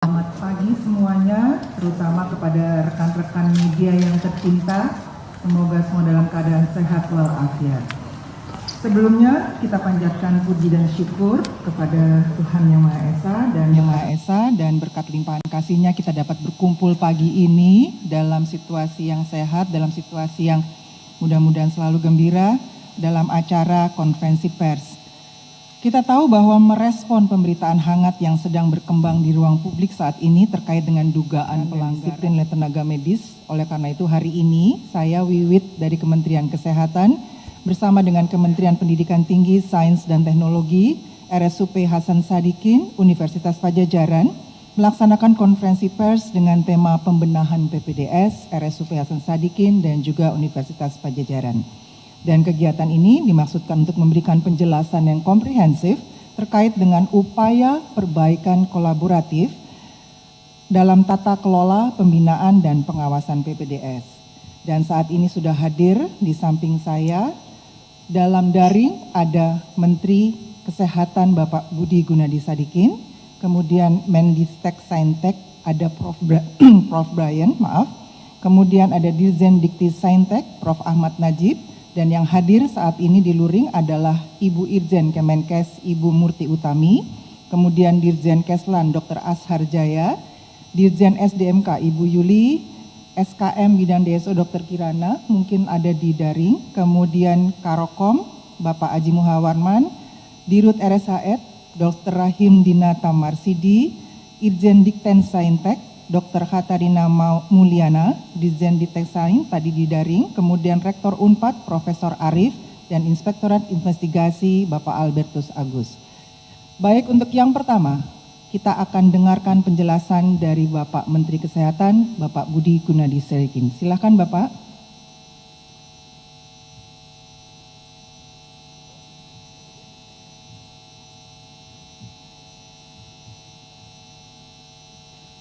Selamat pagi semuanya, terutama kepada rekan-rekan media yang tercinta. Semoga semua dalam keadaan sehat walafiat. Sebelumnya kita panjatkan puji dan syukur kepada Tuhan Yang Maha Esa dan berkat limpahan kasih-Nya kita dapat berkumpul pagi ini dalam situasi yang sehat, dalam situasi yang mudah-mudahan selalu gembira dalam acara konferensi pers. Kita tahu bahwa merespon pemberitaan hangat yang sedang berkembang di ruang publik saat ini terkait dengan dugaan pelanggaran disiplin oleh tenaga medis. Oleh karena itu hari ini saya Wiwit dari Kementerian Kesehatan bersama dengan Kementerian Pendidikan Tinggi, Sains dan Teknologi, RSUP Hasan Sadikin, Universitas Padjadjaran melaksanakan konferensi pers dengan tema pembenahan PPDS, RSUP Hasan Sadikin dan juga Universitas Padjadjaran. Dan kegiatan ini dimaksudkan untuk memberikan penjelasan yang komprehensif terkait dengan upaya perbaikan kolaboratif dalam tata kelola pembinaan dan pengawasan PPDS. Dan saat ini sudah hadir di samping saya, dalam daring ada Menteri Kesehatan Bapak Budi Gunadi Sadikin, kemudian Mendistek Saintek ada Prof. Brian, kemudian ada Dirjen Dikti Saintek Prof. Ahmad Najib, dan yang hadir saat ini di luring adalah Ibu Irjen Kemenkes Ibu Murti Utami, kemudian Dirjen Keslan Dr. Ashar Jaya, Dirjen SDMK Ibu Yuli, SKM Bidang DSO Dr. Kirana, mungkin ada di daring, kemudian Karokom Bapak Aji Muhawarman, Dirut RSHR Dr. Rahim Dinata Marsidi, Irjen Dikten Saintek Dr. Katarina Mulyana, Dirjen Diktek Sains tadi di daring, kemudian Rektor Unpad Profesor Arif, dan Inspektorat Investigasi Bapak Albertus Agus. Baik, untuk yang pertama, kita akan dengarkan penjelasan dari Bapak Menteri Kesehatan, Bapak Budi Gunadi Sadikin. Silakan Bapak.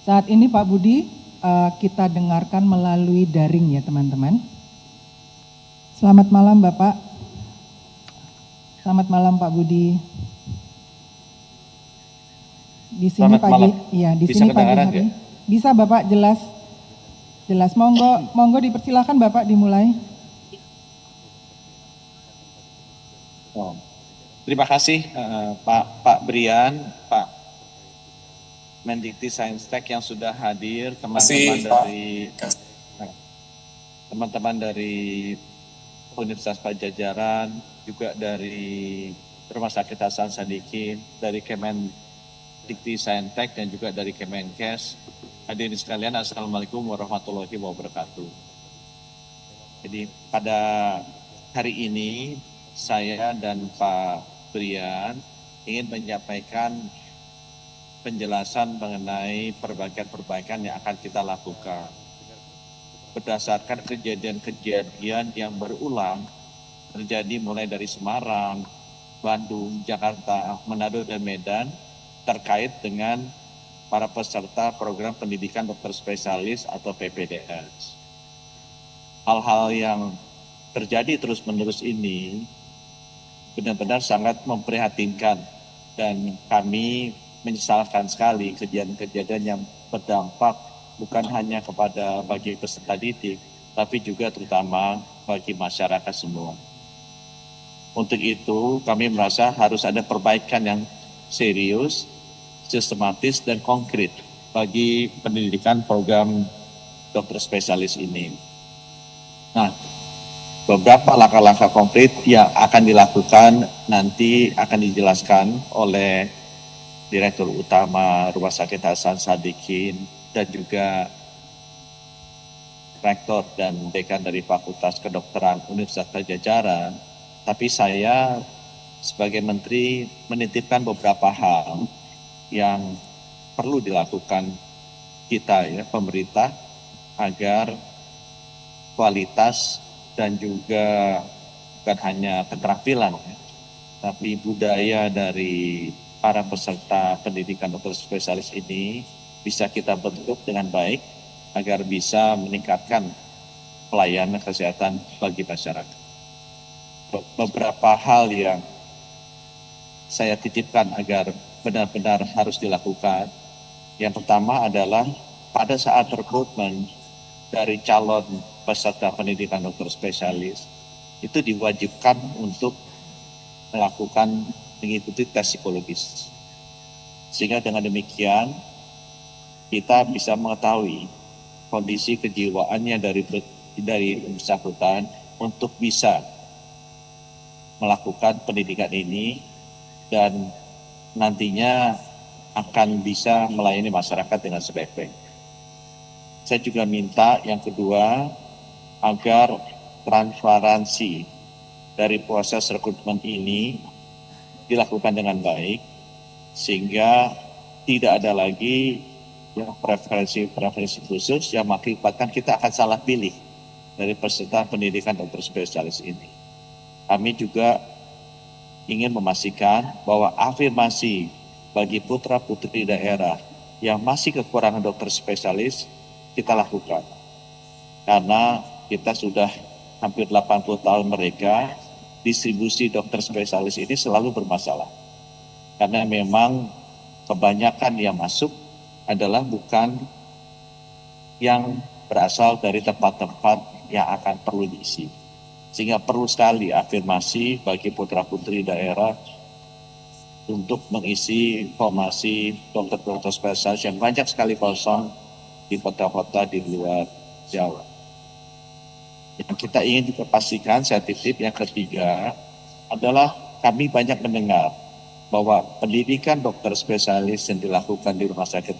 Saat ini Pak Budi kita dengarkan melalui daring ya teman-teman. Selamat malam Bapak. Selamat malam Pak Budi. Di sini Selamat malam. Ya, di Bisa sini pagi hari. ya? Bisa Bapak jelas. Monggo dipersilakan Bapak dimulai. Oh. Terima kasih Pak Brian, Pak Mendikti Saintek yang sudah hadir, teman-teman dari Universitas Padjadjaran, juga dari Rumah Sakit Hasan Sadikin, dari Kemendikti Saintek dan juga dari Kemenkes. Hadirin sekalian, Assalamualaikum warahmatullahi wabarakatuh. Jadi pada hari ini saya dan Pak Brian ingin menyampaikan penjelasan mengenai perbaikan-perbaikan yang akan kita lakukan. Berdasarkan kejadian-kejadian yang berulang terjadi mulai dari Semarang, Bandung, Jakarta, Manado, dan Medan terkait dengan para peserta program pendidikan dokter spesialis atau PPDS. Hal-hal yang terjadi terus-menerus ini benar-benar sangat memprihatinkan dan kami menyesalkan sekali kejadian-kejadian yang berdampak bukan hanya kepada bagi peserta didik, tapi juga terutama bagi masyarakat semua. Untuk itu kami merasa harus ada perbaikan yang serius, sistematis dan konkret bagi pendidikan program dokter spesialis ini. Nah, beberapa langkah-langkah konkret yang akan dilakukan nanti akan dijelaskan oleh Direktur Utama Rumah Sakit Hasan Sadikin dan juga Rektor dan Dekan dari Fakultas Kedokteran Universitas Padjadjaran. Tapi saya sebagai Menteri menitipkan beberapa hal yang perlu dilakukan kita ya, pemerintah, agar kualitas dan juga bukan hanya keterampilan, tapi budaya dari para peserta pendidikan dokter spesialis ini bisa kita bentuk dengan baik agar bisa meningkatkan pelayanan kesehatan bagi masyarakat. Beberapa hal yang saya titipkan agar benar-benar harus dilakukan Yang pertama adalah pada saat rekrutmen dari calon peserta pendidikan dokter spesialis, itu diwajibkan untuk mengikuti tes psikologis. Sehingga dengan demikian kita bisa mengetahui kondisi kejiwaannya dari bersangkutan untuk bisa melakukan pendidikan ini dan nantinya akan bisa melayani masyarakat dengan sebaik-baik. Saya juga minta yang kedua agar transparansi dari proses rekrutmen ini dilakukan dengan baik sehingga tidak ada lagi yang preferensi khusus yang mengakibatkan kita akan salah pilih dari peserta pendidikan dokter spesialis ini. Kami juga ingin memastikan bahwa afirmasi bagi putra-putri daerah yang masih kekurangan dokter spesialis kita lakukan. Karena kita sudah hampir 80 tahun mereka, distribusi dokter spesialis ini selalu bermasalah. Karena memang kebanyakan yang masuk adalah bukan yang berasal dari tempat-tempat yang akan perlu diisi. Sehingga perlu sekali afirmasi bagi putra-putri daerah untuk mengisi formasi dokter-dokter spesialis yang banyak sekali kosong di kota-kota di luar Jawa. Yang kita ingin juga pastikan, saya titip yang ketiga adalah kami banyak mendengar bahwa pendidikan dokter spesialis yang dilakukan di rumah sakit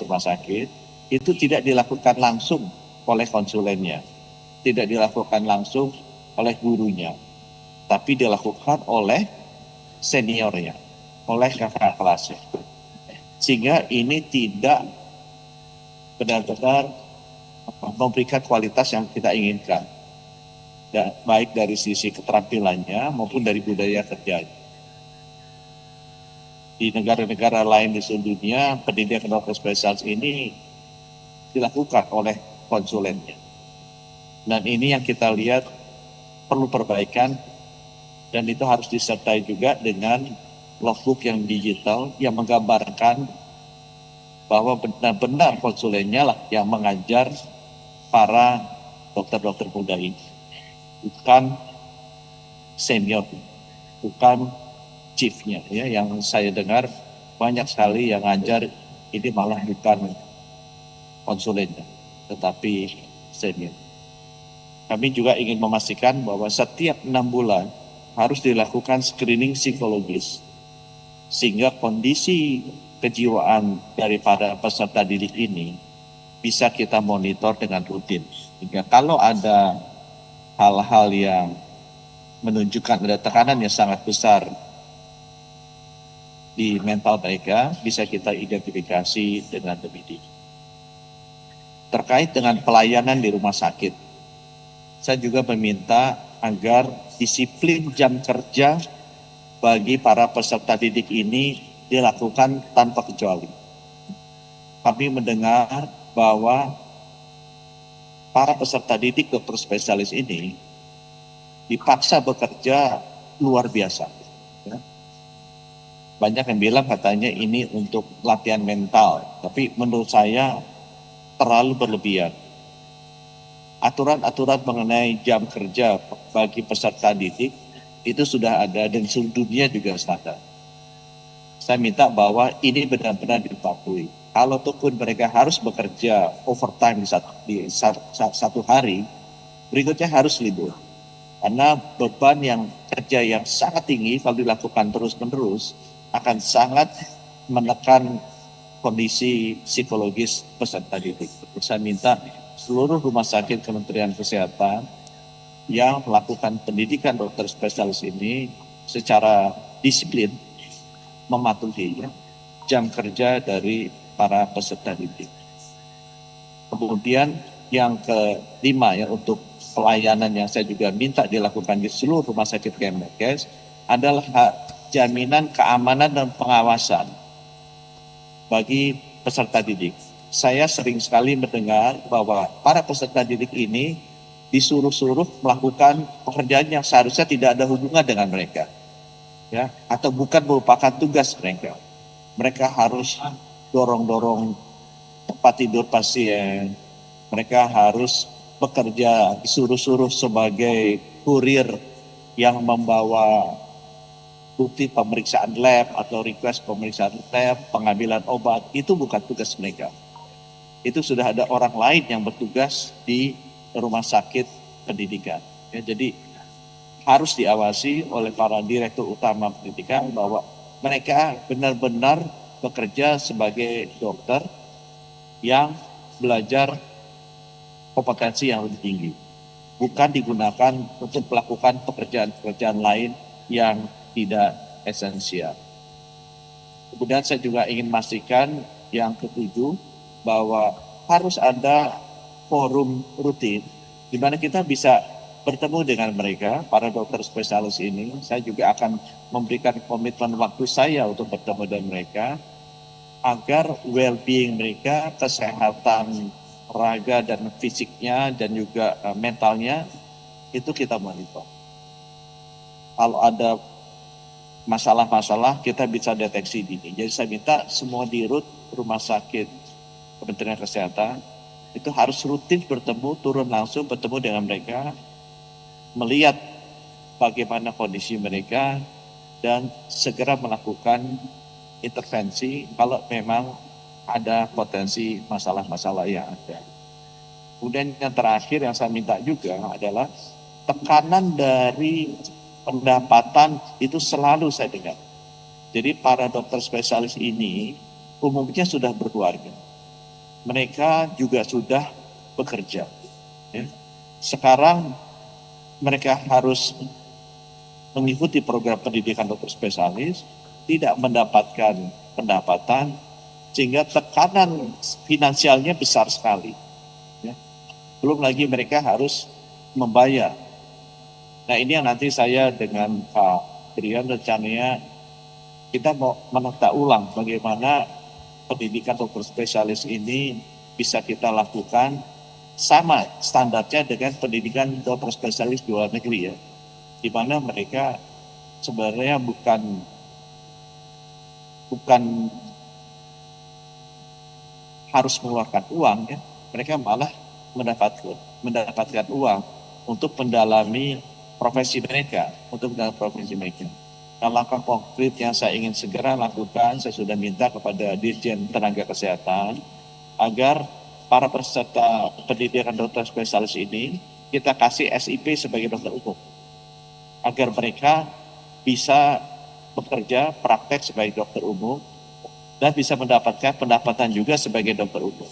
itu tidak dilakukan langsung oleh konsulennya, tidak dilakukan langsung oleh gurunya, tapi dilakukan oleh seniornya, oleh kakak kelasnya. Sehingga ini tidak benar-benar memberikan kualitas yang kita inginkan, baik dari sisi keterampilannya maupun dari budaya kerjanya. Di negara-negara lain di seluruh dunia, pendidikan dokter spesialis ini dilakukan oleh konsulennya. Dan ini yang kita lihat perlu perbaikan, dan itu harus disertai juga dengan logbook yang digital yang menggambarkan bahwa benar-benar konsulennya lah yang mengajar para dokter-dokter muda ini, bukan senior, bukan chiefnya ya. Yang saya dengar banyak sekali yang ngajar ini malah bukan konsulennya, tetapi senior. Kami juga ingin memastikan bahwa setiap 6 bulan harus dilakukan screening psikologis sehingga kondisi kejiwaan daripada peserta didik ini bisa kita monitor dengan rutin. Sehingga kalau ada hal-hal yang menunjukkan ada tekanan yang sangat besar di mental mereka, bisa kita identifikasi dengan lebih dini. Terkait dengan pelayanan di rumah sakit, saya juga meminta agar disiplin jam kerja bagi para peserta didik ini dilakukan tanpa kecuali. Kami mendengar bahwa para peserta didik dokter spesialis ini dipaksa bekerja luar biasa. Ya. Banyak yang bilang katanya ini untuk latihan mental, tapi menurut saya terlalu berlebihan. Aturan-aturan mengenai jam kerja bagi peserta didik itu sudah ada dan seluruh dunia juga standar. Saya minta bahwa ini benar-benar dipatuhi. Kalau pun mereka harus bekerja overtime di satu hari, berikutnya harus libur. Karena beban yang kerja yang sangat tinggi kalau dilakukan terus-menerus akan sangat menekan kondisi psikologis peserta didik. Saya minta seluruh rumah sakit Kementerian Kesehatan yang melakukan pendidikan dokter spesialis ini secara disiplin mematuhi jam kerja dari para peserta didik. Kemudian yang kelima ya, untuk pelayanan yang saya juga minta dilakukan di seluruh rumah sakit Kemenkes adalah jaminan keamanan dan pengawasan bagi peserta didik. Saya sering sekali mendengar bahwa para peserta didik ini disuruh-suruh melakukan pekerjaan yang seharusnya tidak ada hubungan dengan mereka, ya, atau bukan merupakan tugas mereka. Mereka harus dorong-dorong tempat tidur pasien, mereka harus bekerja disuruh-suruh sebagai kurir yang membawa bukti pemeriksaan lab atau request pemeriksaan lab, pengambilan obat, itu bukan tugas mereka. Itu sudah ada orang lain yang bertugas di rumah sakit pendidikan. Ya, jadi harus diawasi oleh para direktur utama pendidikan bahwa mereka benar-benar bekerja sebagai dokter yang belajar kompetensi yang lebih tinggi. Bukan digunakan untuk melakukan pekerjaan-pekerjaan lain yang tidak esensial. Kemudian saya juga ingin memastikan yang ketujuh bahwa harus ada forum rutin di mana kita bisa bertemu dengan mereka, para dokter spesialis ini. Saya juga akan memberikan komitmen waktu saya untuk bertemu dengan mereka agar well-being mereka, kesehatan raga dan fisiknya dan juga mentalnya itu kita monitor. Kalau ada masalah-masalah kita bisa deteksi dini. Jadi saya minta semua dirut rumah sakit Kementerian Kesehatan itu harus rutin bertemu, turun langsung bertemu dengan mereka, melihat bagaimana kondisi mereka dan segera melakukan intervensi kalau memang ada potensi masalah-masalah yang ada. Kemudian yang terakhir yang saya minta juga adalah tekanan dari pendapatan itu selalu saya dengar. Jadi para dokter spesialis ini umumnya sudah berkeluarga. Mereka juga sudah bekerja. Ya. Sekarang mereka harus mengikuti program pendidikan dokter spesialis, tidak mendapatkan pendapatan, sehingga tekanan finansialnya besar sekali. Ya. Belum lagi mereka harus membayar. Nah ini yang nanti saya dengan Pak Brian rencananya kita mau menata ulang bagaimana pendidikan dokter spesialis ini bisa kita lakukan sama standarnya dengan pendidikan dokter spesialis di luar negeri ya. Di mana mereka sebenarnya bukan harus mengeluarkan uang ya. Mereka malah mendapatkan uang untuk mendalami profesi mereka, Nah, langkah konkret yang saya ingin segera lakukan, saya sudah minta kepada Dirjen Tenaga Kesehatan agar para peserta pendidikan dokter spesialis ini kita kasih SIP sebagai dokter umum, agar mereka bisa bekerja praktek sebagai dokter umum dan bisa mendapatkan pendapatan juga sebagai dokter umum,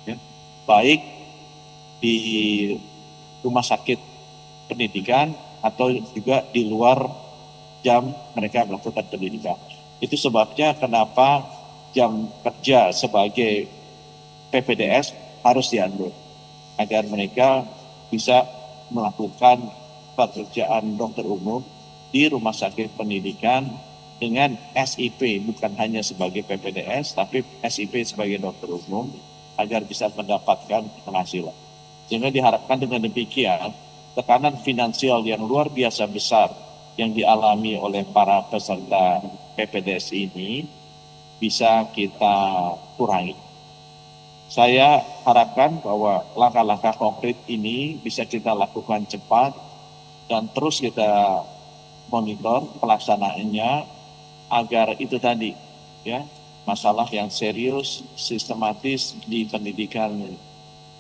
ya. Baik di rumah sakit pendidikan atau juga di luar jam mereka melakukan pendidikan. Itu sebabnya kenapa jam kerja sebagai PPDS harus diatur, agar mereka bisa melakukan pekerjaan dokter umum di rumah sakit pendidikan dengan SIP, bukan hanya sebagai PPDS, tapi SIP sebagai dokter umum, agar bisa mendapatkan penghasilan. Sehingga diharapkan dengan demikian, tekanan finansial yang luar biasa besar yang dialami oleh para peserta PPDS ini bisa kita kurangi. Saya harapkan bahwa langkah-langkah konkret ini bisa kita lakukan cepat dan terus kita monitor pelaksanaannya agar itu tadi ya, masalah yang serius, sistematis di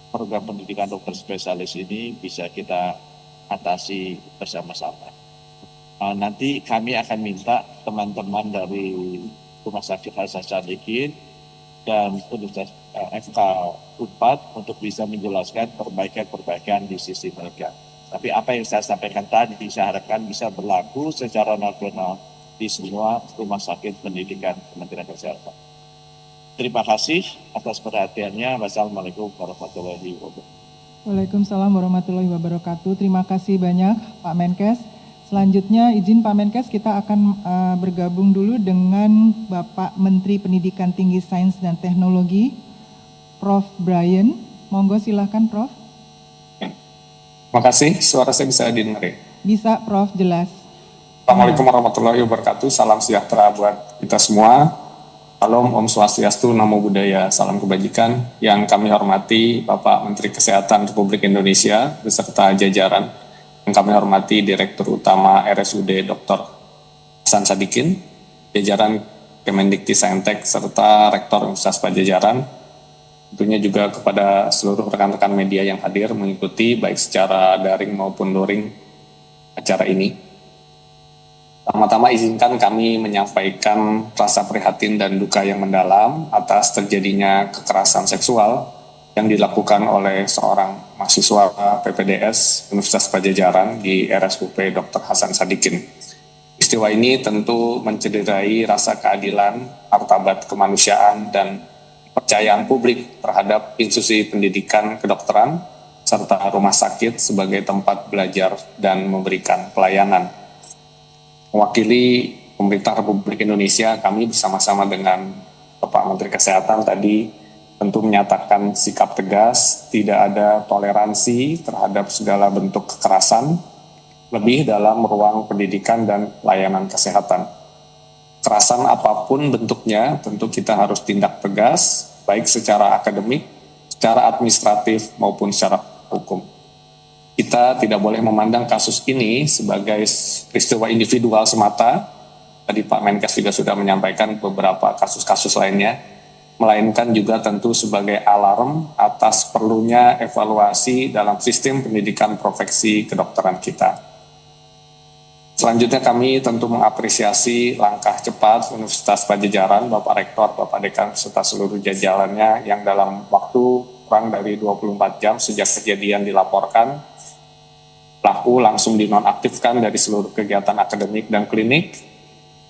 program pendidikan dokter spesialis ini bisa kita atasi bersama-sama. Nanti kami akan minta teman-teman dari Rumah Sakit Hasan Sadikin dan Universitas FK Unpad untuk bisa menjelaskan perbaikan-perbaikan di sisi mereka. Tapi apa yang saya sampaikan tadi saya harapkan bisa berlaku secara nasional di semua rumah sakit pendidikan Kementerian Kesehatan. Terima kasih atas perhatiannya. Wassalamualaikum warahmatullahi wabarakatuh. Waalaikumsalam warahmatullahi wabarakatuh. Terima kasih banyak Pak Menkes. Selanjutnya izin Pak Menkes kita akan bergabung dulu dengan Bapak Menteri Pendidikan Tinggi Sains dan Teknologi, Prof. Brian. Monggo silahkan Prof. Terima kasih, suara saya bisa didengar ya? Bisa Prof, jelas. Assalamualaikum warahmatullahi wabarakatuh, salam sejahtera buat kita semua. Salam, Om Swastiastu, Namo Buddhaya, salam kebajikan. Yang kami hormati Bapak Menteri Kesehatan Republik Indonesia beserta jajaran. Yang kami hormati Direktur Utama RSUD Dr. Hasan Sadikin, jajaran Kemendikti-Saintek serta Rektor Universitas Padjadjaran. Tentunya juga kepada seluruh rekan-rekan media yang hadir mengikuti baik secara daring maupun luring acara ini. Pertama-tama izinkan kami menyampaikan rasa prihatin dan duka yang mendalam atas terjadinya kekerasan seksual yang dilakukan oleh seorang mahasiswa PPDS Universitas Padjadjaran di RSUP Dr. Hasan Sadikin. Peristiwa ini tentu mencederai rasa keadilan, martabat kemanusiaan, dan kepercayaan publik terhadap institusi pendidikan kedokteran serta rumah sakit sebagai tempat belajar dan memberikan pelayanan. Mewakili pemerintah Republik Indonesia, kami bersama-sama dengan Bapak Menteri Kesehatan tadi tentu menyatakan sikap tegas, tidak ada toleransi terhadap segala bentuk kekerasan, lebih dalam ruang pendidikan dan layanan kesehatan. Kekerasan apapun bentuknya, tentu kita harus tindak tegas, baik secara akademik, secara administratif, maupun secara hukum. Kita tidak boleh memandang kasus ini sebagai peristiwa individual semata. Tadi Pak Menkes juga sudah menyampaikan beberapa kasus-kasus lainnya, melainkan juga tentu sebagai alarm atas perlunya evaluasi dalam sistem pendidikan profesi kedokteran kita. Selanjutnya kami tentu mengapresiasi langkah cepat Universitas Padjadjaran, Bapak Rektor, Bapak Dekan, serta seluruh jajarannya yang dalam waktu kurang dari 24 jam sejak kejadian dilaporkan, pelaku langsung dinonaktifkan dari seluruh kegiatan akademik dan klinik.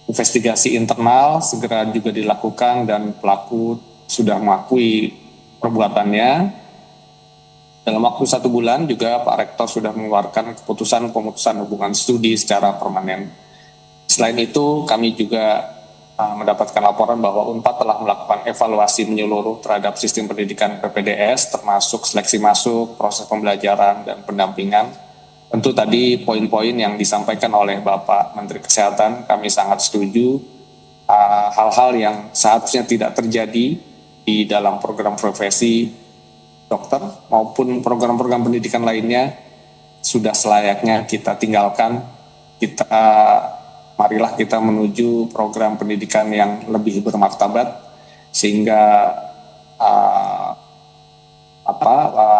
Investigasi internal segera juga dilakukan dan pelaku sudah mengakui perbuatannya. Dalam waktu 1 bulan juga Pak Rektor sudah mengeluarkan keputusan pemutusan hubungan studi secara permanen. Selain itu kami juga mendapatkan laporan bahwa UNPAD telah melakukan evaluasi menyeluruh terhadap sistem pendidikan PPDS termasuk seleksi masuk, proses pembelajaran, dan pendampingan. Tentu tadi poin-poin yang disampaikan oleh Bapak Menteri Kesehatan kami sangat setuju. Hal-hal yang seharusnya tidak terjadi di dalam program profesi dokter maupun program-program pendidikan lainnya sudah selayaknya kita tinggalkan. Marilah kita menuju program pendidikan yang lebih bermartabat sehingga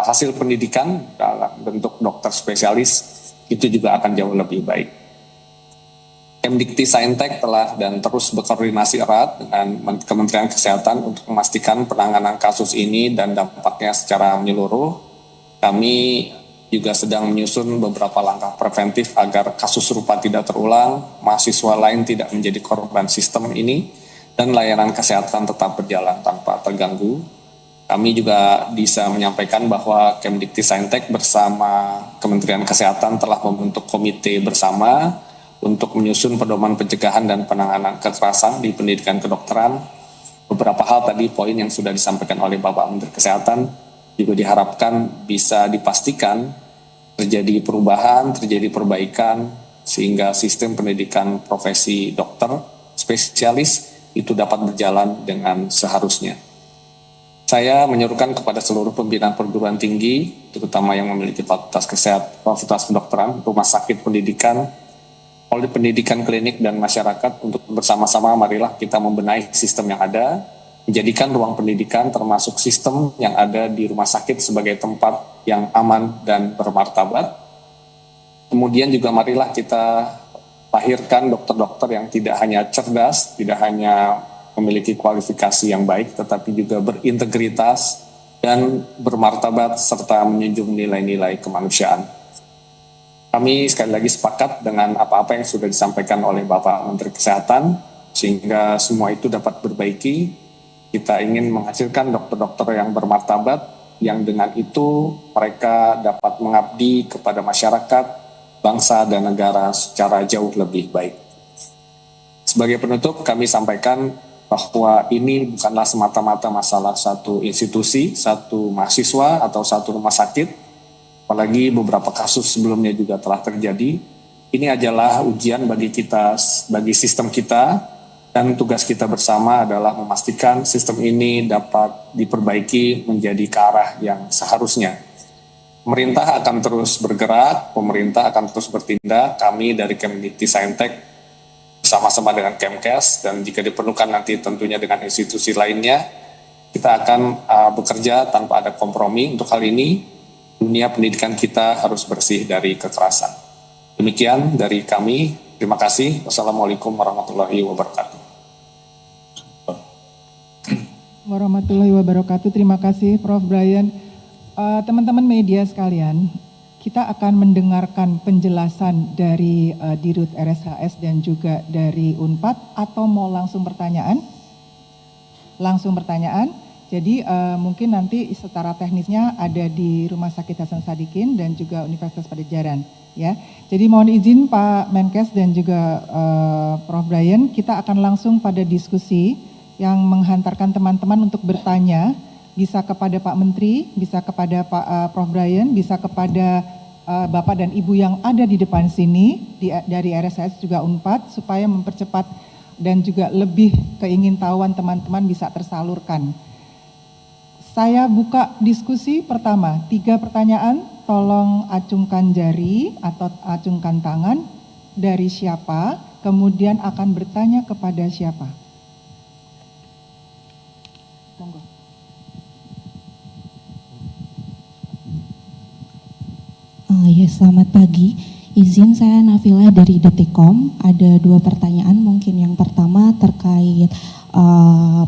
hasil pendidikan dalam bentuk dokter spesialis itu juga akan jauh lebih baik. Kemdikti-Saintek telah dan terus berkoordinasi erat dengan Kementerian Kesehatan untuk memastikan penanganan kasus ini dan dampaknya secara menyeluruh. Kami juga sedang menyusun beberapa langkah preventif agar kasus serupa tidak terulang, mahasiswa lain tidak menjadi korban sistem ini, dan layanan kesehatan tetap berjalan tanpa terganggu. Kami juga bisa menyampaikan bahwa Kemdikti-Saintek bersama Kementerian Kesehatan telah membentuk komite bersama untuk menyusun pedoman pencegahan dan penanganan kekerasan di pendidikan kedokteran. Beberapa hal tadi poin yang sudah disampaikan oleh Bapak Menteri Kesehatan juga diharapkan bisa dipastikan terjadi perubahan, terjadi perbaikan sehingga sistem pendidikan profesi dokter spesialis itu dapat berjalan dengan seharusnya. Saya menyerukan kepada seluruh pimpinan perguruan tinggi, terutama yang memiliki fakultas kesehatan, fakultas kedokteran, rumah sakit pendidikan, pendidikan klinik dan masyarakat untuk bersama-sama marilah kita membenahi sistem yang ada, menjadikan ruang pendidikan termasuk sistem yang ada di rumah sakit sebagai tempat yang aman dan bermartabat. Kemudian juga marilah kita lahirkan dokter-dokter yang tidak hanya cerdas, tidak hanya memiliki kualifikasi yang baik, tetapi juga berintegritas dan bermartabat serta menjunjung nilai-nilai kemanusiaan. Kami sekali lagi sepakat dengan apa-apa yang sudah disampaikan oleh Bapak Menteri Kesehatan, sehingga semua itu dapat berbaiki. Kita ingin menghasilkan dokter-dokter yang bermartabat, yang dengan itu mereka dapat mengabdi kepada masyarakat, bangsa, dan negara secara jauh lebih baik. Sebagai penutup, kami sampaikan bahwa ini bukanlah semata-mata masalah satu institusi, satu mahasiswa, atau satu rumah sakit, apalagi beberapa kasus sebelumnya juga telah terjadi. Ini adalah ujian bagi kita, bagi sistem kita, Dan tugas kita bersama adalah memastikan sistem ini dapat diperbaiki menjadi ke arah yang seharusnya. Pemerintah akan terus bergerak, pemerintah akan terus bertindak, kami dari Kemdikti Saintek bersama-sama dengan Kemkes, dan jika diperlukan nanti tentunya dengan institusi lainnya, kita akan bekerja tanpa ada kompromi. Untuk hal ini, dunia pendidikan kita harus bersih dari kekerasan. Demikian dari kami, terima kasih. Wassalamualaikum warahmatullahi wabarakatuh. Warahmatullahi wabarakatuh. Terima kasih Prof. Brian. Teman-teman media sekalian, kita akan mendengarkan penjelasan dari Dirut RSHS dan juga dari Unpad, atau mau langsung pertanyaan? Langsung pertanyaan. Jadi mungkin nanti secara teknisnya ada di Rumah Sakit Hasan Sadikin dan juga Universitas Padjadjaran, ya. Jadi mohon izin Pak Menkes dan juga Prof. Brian, kita akan langsung pada diskusi yang menghantarkan teman-teman untuk bertanya, bisa kepada Pak Menteri, bisa kepada Pak Prof. Brian, bisa kepada Bapak dan Ibu yang ada di depan sini, dari RSHS juga Unpad, supaya mempercepat dan juga lebih keingintahuan teman-teman bisa tersalurkan. Saya buka diskusi pertama, 3 pertanyaan, tolong acungkan jari atau acungkan tangan, dari siapa, kemudian akan bertanya kepada siapa. Monggo. Ya, selamat pagi. Izin saya Nafila dari Detikkom. Ada 2 pertanyaan. Mungkin yang pertama terkait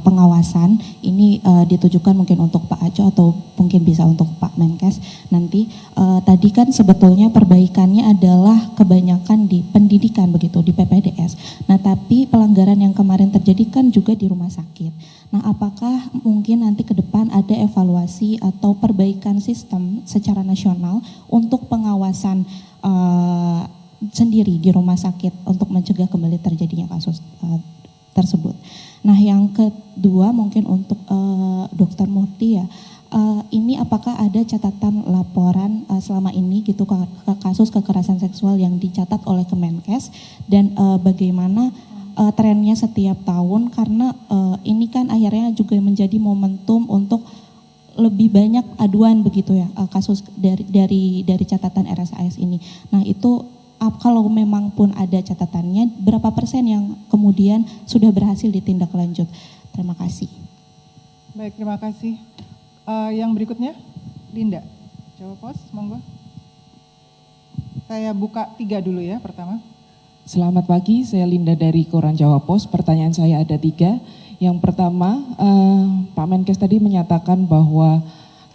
pengawasan. Ini ditujukan mungkin untuk Pak Aco atau mungkin bisa untuk Pak Menkes nanti. Tadi kan sebetulnya perbaikannya adalah kebanyakan di pendidikan begitu, di PPDS. Nah, tapi pelanggaran yang kemarin terjadi kan juga di rumah sakit. Nah, apakah mungkin nanti ke depan ada evaluasi atau perbaikan sistem secara nasional untuk pengawasan sendiri di rumah sakit untuk mencegah kembali terjadinya kasus tersebut. Nah, yang kedua mungkin untuk Dr. Murti ya, ini apakah ada catatan laporan selama ini gitu ke kasus kekerasan seksual yang dicatat oleh Kemenkes, dan bagaimana trennya setiap tahun, karena ini kan akhirnya juga menjadi momentum untuk lebih banyak aduan begitu ya, kasus dari catatan RSHS ini. Nah, itu kalau memang pun ada catatannya, berapa persen yang kemudian sudah berhasil ditindaklanjut? Terima kasih. Baik, terima kasih. Yang berikutnya, Linda. Jawa Pos, monggo. Saya buka 3 dulu ya, pertama. Selamat pagi, saya Linda dari Koran Jawa Pos. Pertanyaan saya ada 3. Yang pertama, Pak Menkes tadi menyatakan bahwa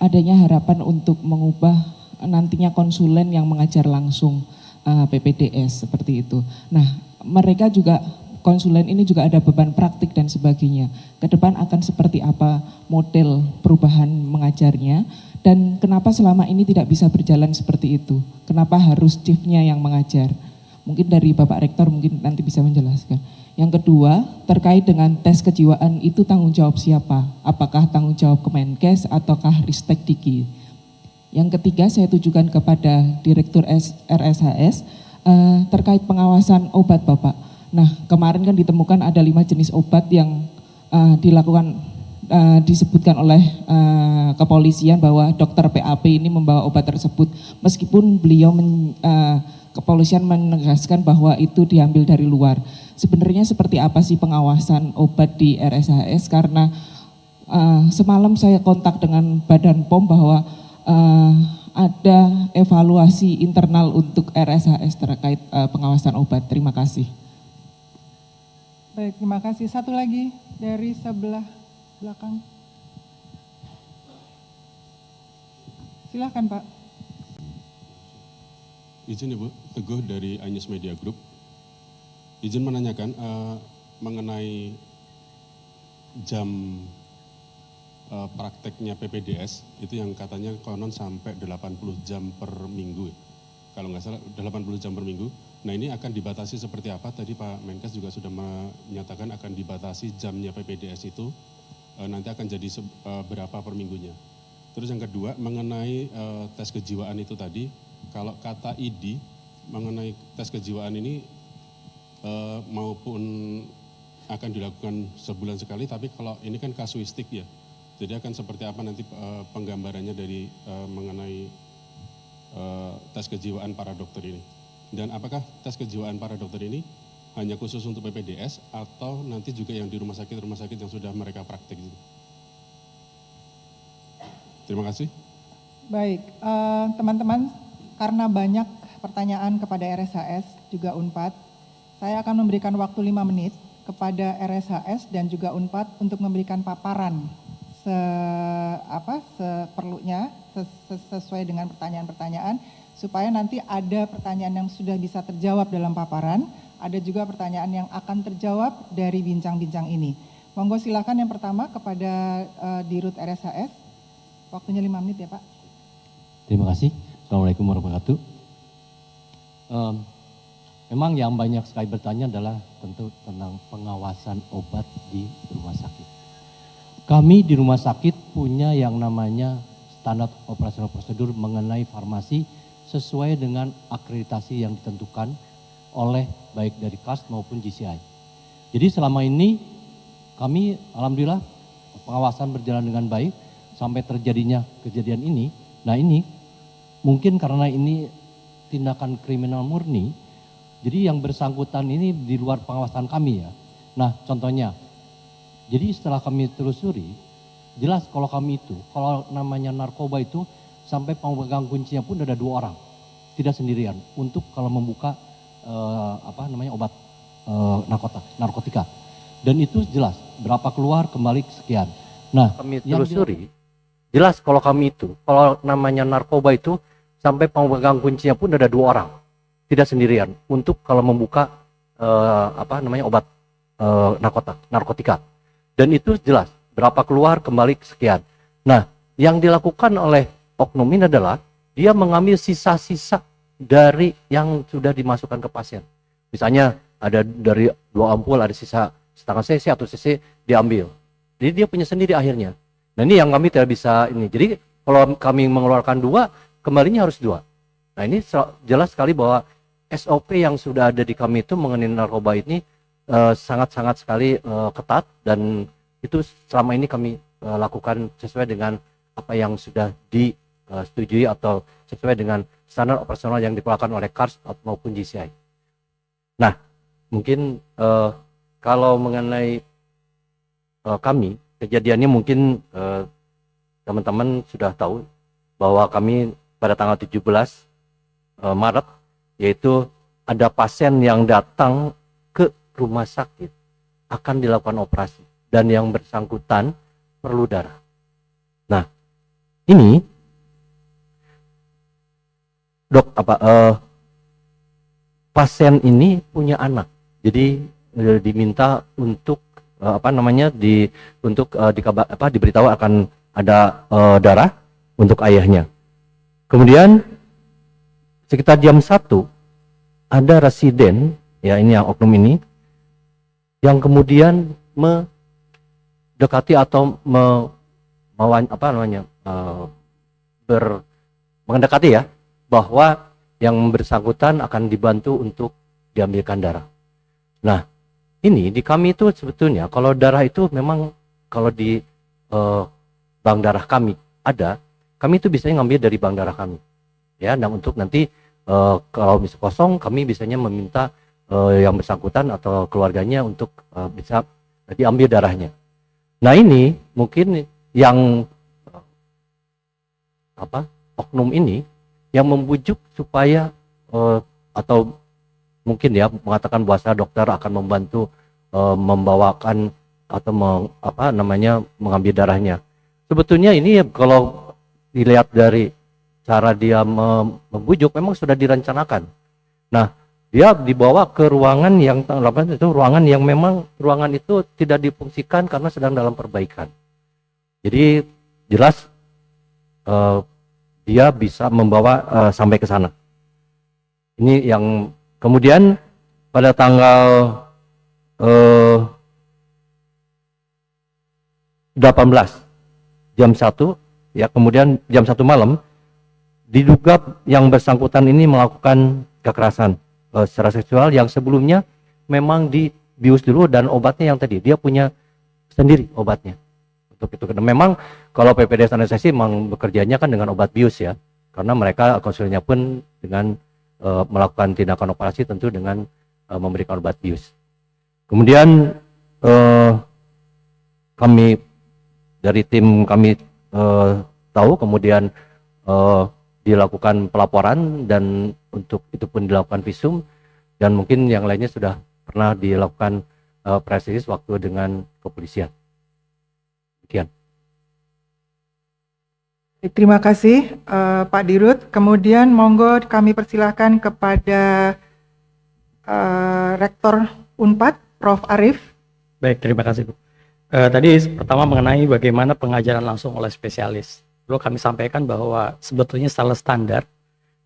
adanya harapan untuk mengubah nantinya konsulen yang mengajar langsung PPDS seperti itu. Nah, mereka juga, konsulen ini juga ada beban praktik dan sebagainya. Ke depan akan seperti apa model perubahan mengajarnya, dan kenapa selama ini tidak bisa berjalan seperti itu? Kenapa harus chiefnya yang mengajar? Mungkin dari Bapak Rektor mungkin nanti bisa menjelaskan. Yang kedua, terkait dengan tes kejiwaan itu tanggung jawab siapa? Apakah tanggung jawab Kemenkes ataukah Ristek Diki? Yang ketiga, saya tujukan kepada Direktur RSHS terkait pengawasan obat Bapak. Nah, kemarin kan ditemukan ada 5 jenis obat yang disebutkan oleh kepolisian bahwa dokter PAP ini membawa obat tersebut. Meskipun beliau kepolisian menegaskan bahwa itu diambil dari luar. Sebenarnya seperti apa sih pengawasan obat di RSHS? Karena semalam saya kontak dengan Badan POM bahwa ada evaluasi internal untuk RSHS terkait pengawasan obat. Terima kasih. Baik, terima kasih. Satu lagi dari sebelah belakang. Silakan Pak. Izin Ibu, Teguh dari Anyus Media Group. Izin menanyakan mengenai jam prakteknya PPDS, itu yang katanya konon sampai 80 jam per minggu. Kalau nggak salah 80 jam per minggu. Nah, ini akan dibatasi seperti apa? Tadi Pak Menkes juga sudah menyatakan akan dibatasi jamnya PPDS itu nanti akan jadi berapa per minggunya. Terus yang kedua mengenai tes kejiwaan itu tadi, kalau kata ID mengenai tes kejiwaan ini maupun akan dilakukan sebulan sekali, tapi kalau ini kan kasuistik ya. Jadi akan seperti apa nanti penggambarannya dari mengenai tes kejiwaan para dokter ini. Dan apakah tes kejiwaan para dokter ini hanya khusus untuk PPDS atau nanti juga yang di rumah sakit yang sudah mereka praktik itu? Terima kasih. Baik, teman-teman, karena banyak pertanyaan kepada RSHS juga Unpad, saya akan memberikan waktu 5 menit kepada RSHS dan juga Unpad untuk memberikan paparan seperlunya sesuai dengan pertanyaan-pertanyaan, supaya nanti ada pertanyaan yang sudah bisa terjawab dalam paparan, ada juga pertanyaan yang akan terjawab dari bincang-bincang ini. Monggo silakan yang pertama kepada Dirut RSHS. Waktunya 5 menit ya Pak. Terima kasih. Assalamualaikum warahmatullahi wabarakatuh. Memang yang banyak sekali bertanya adalah tentu tentang pengawasan obat di rumah sakit. Kami di rumah sakit punya yang namanya standar operasional prosedur mengenai farmasi sesuai dengan akreditasi yang ditentukan oleh baik dari KAS maupun GCI. Jadi selama ini kami alhamdulillah pengawasan berjalan dengan baik sampai terjadinya kejadian ini. Nah ini mungkin karena ini tindakan kriminal murni, jadi yang bersangkutan ini di luar pengawasan kami ya. Nah contohnya, jadi setelah kami telusuri, jelas kalau kami itu, kalau namanya narkoba itu sampai pemegang kuncinya pun ada 2 orang, tidak sendirian untuk kalau membuka obat narkotika. Dan itu jelas berapa keluar kembali sekian. Nah kami telusuri, jelas kalau kami itu, kalau namanya narkoba itu sampai pemegang kuncinya pun ada 2 orang, tidak sendirian untuk kalau membuka obat narkotika. Dan itu jelas berapa keluar kembali sekian. Nah yang dilakukan oleh oknum ini adalah dia mengambil sisa-sisa dari yang sudah dimasukkan ke pasien. Misalnya ada dari 2 ampul ada sisa setengah cc atau cc diambil. Jadi dia punya sendiri akhirnya. Nah ini yang kami tidak bisa ini. Jadi kalau kami mengeluarkan 2, kembalinya harus 2. Nah ini jelas sekali bahwa SOP yang sudah ada di kami itu mengenai narkoba ini sangat-sangat sekali ketat, dan itu selama ini kami lakukan sesuai dengan apa yang sudah disetujui atau sesuai dengan standar operasional yang diperlakukan oleh KARS maupun GCI. Nah mungkin kalau mengenai kami, kejadiannya mungkin teman-teman sudah tahu bahwa kami pada tanggal 17 Maret, yaitu ada pasien yang datang ke rumah sakit akan dilakukan operasi dan yang bersangkutan perlu darah. Nah, ini pasien ini punya anak. Jadi diminta untuk diberitahu akan ada darah untuk ayahnya. Kemudian sekitar jam 1 ada residen, ya ini yang oknum ini, yang kemudian mendekati atau mendekati ya, bahwa yang bersangkutan akan dibantu untuk diambilkan darah. Nah ini di kami itu sebetulnya kalau darah itu memang kalau di bank darah kami ada, kami itu biasanya ngambil dari bank darah kami ya. Nah untuk nanti kalau misalnya kosong, kami biasanya meminta yang bersangkutan atau keluarganya untuk bisa diambil darahnya. Nah ini mungkin yang oknum ini yang membujuk supaya atau mungkin ya mengatakan bahwa dokter akan membantu membawakan atau mengambil darahnya. Sebetulnya ini kalau dilihat dari cara dia membujuk memang sudah direncanakan. Nah, dia dibawa ke ruangan yang memang ruangan itu tidak difungsikan karena sedang dalam perbaikan. Jadi jelas dia bisa membawa sampai ke sana. Ini yang kemudian pada tanggal 18 jam 1 ya, kemudian jam 1 malam diduga yang bersangkutan ini melakukan kekerasan secara seksual yang sebelumnya memang bius dulu dan obatnya yang tadi dia punya sendiri obatnya untuk itu. Memang kalau PPDS anestesi memang bekerjanya kan dengan obat bius ya, karena mereka konsulnya pun dengan melakukan tindakan operasi tentu dengan memberikan obat bius. Kemudian kami dari tim kami tahu kemudian dilakukan pelaporan dan untuk itu pun dilakukan visum dan mungkin yang lainnya sudah pernah dilakukan press release waktu dengan kepolisian. Demikian. Terima kasih Pak Dirut. Kemudian monggo kami persilahkan kepada Rektor Unpad, Prof. Arief. Baik, terima kasih Bu. Tadi pertama mengenai bagaimana pengajaran langsung oleh spesialis. Perlu kami sampaikan bahwa sebetulnya secara standar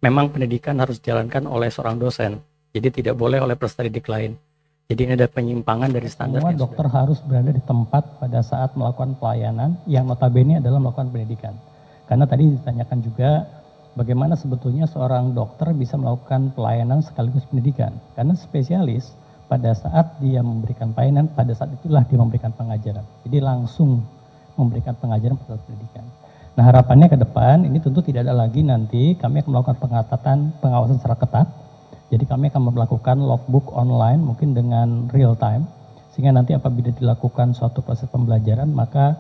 memang pendidikan harus dijalankan oleh seorang dosen. Jadi tidak boleh oleh peserta didik lain. Jadi ini ada penyimpangan dari standar. Semua dokter harus berada di tempat pada saat melakukan pelayanan yang notabene adalah melakukan pendidikan. Karena tadi ditanyakan juga bagaimana sebetulnya seorang dokter bisa melakukan pelayanan sekaligus pendidikan. Karena spesialis pada saat dia memberikan pelayanan, pada saat itulah dia memberikan pengajaran. Jadi langsung memberikan pengajaran pada pendidikan. Nah harapannya ke depan ini tentu tidak ada lagi nanti kami akan melakukan pengawasan secara ketat. Jadi kami akan melakukan logbook online mungkin dengan real time. Sehingga nanti apabila dilakukan suatu proses pembelajaran maka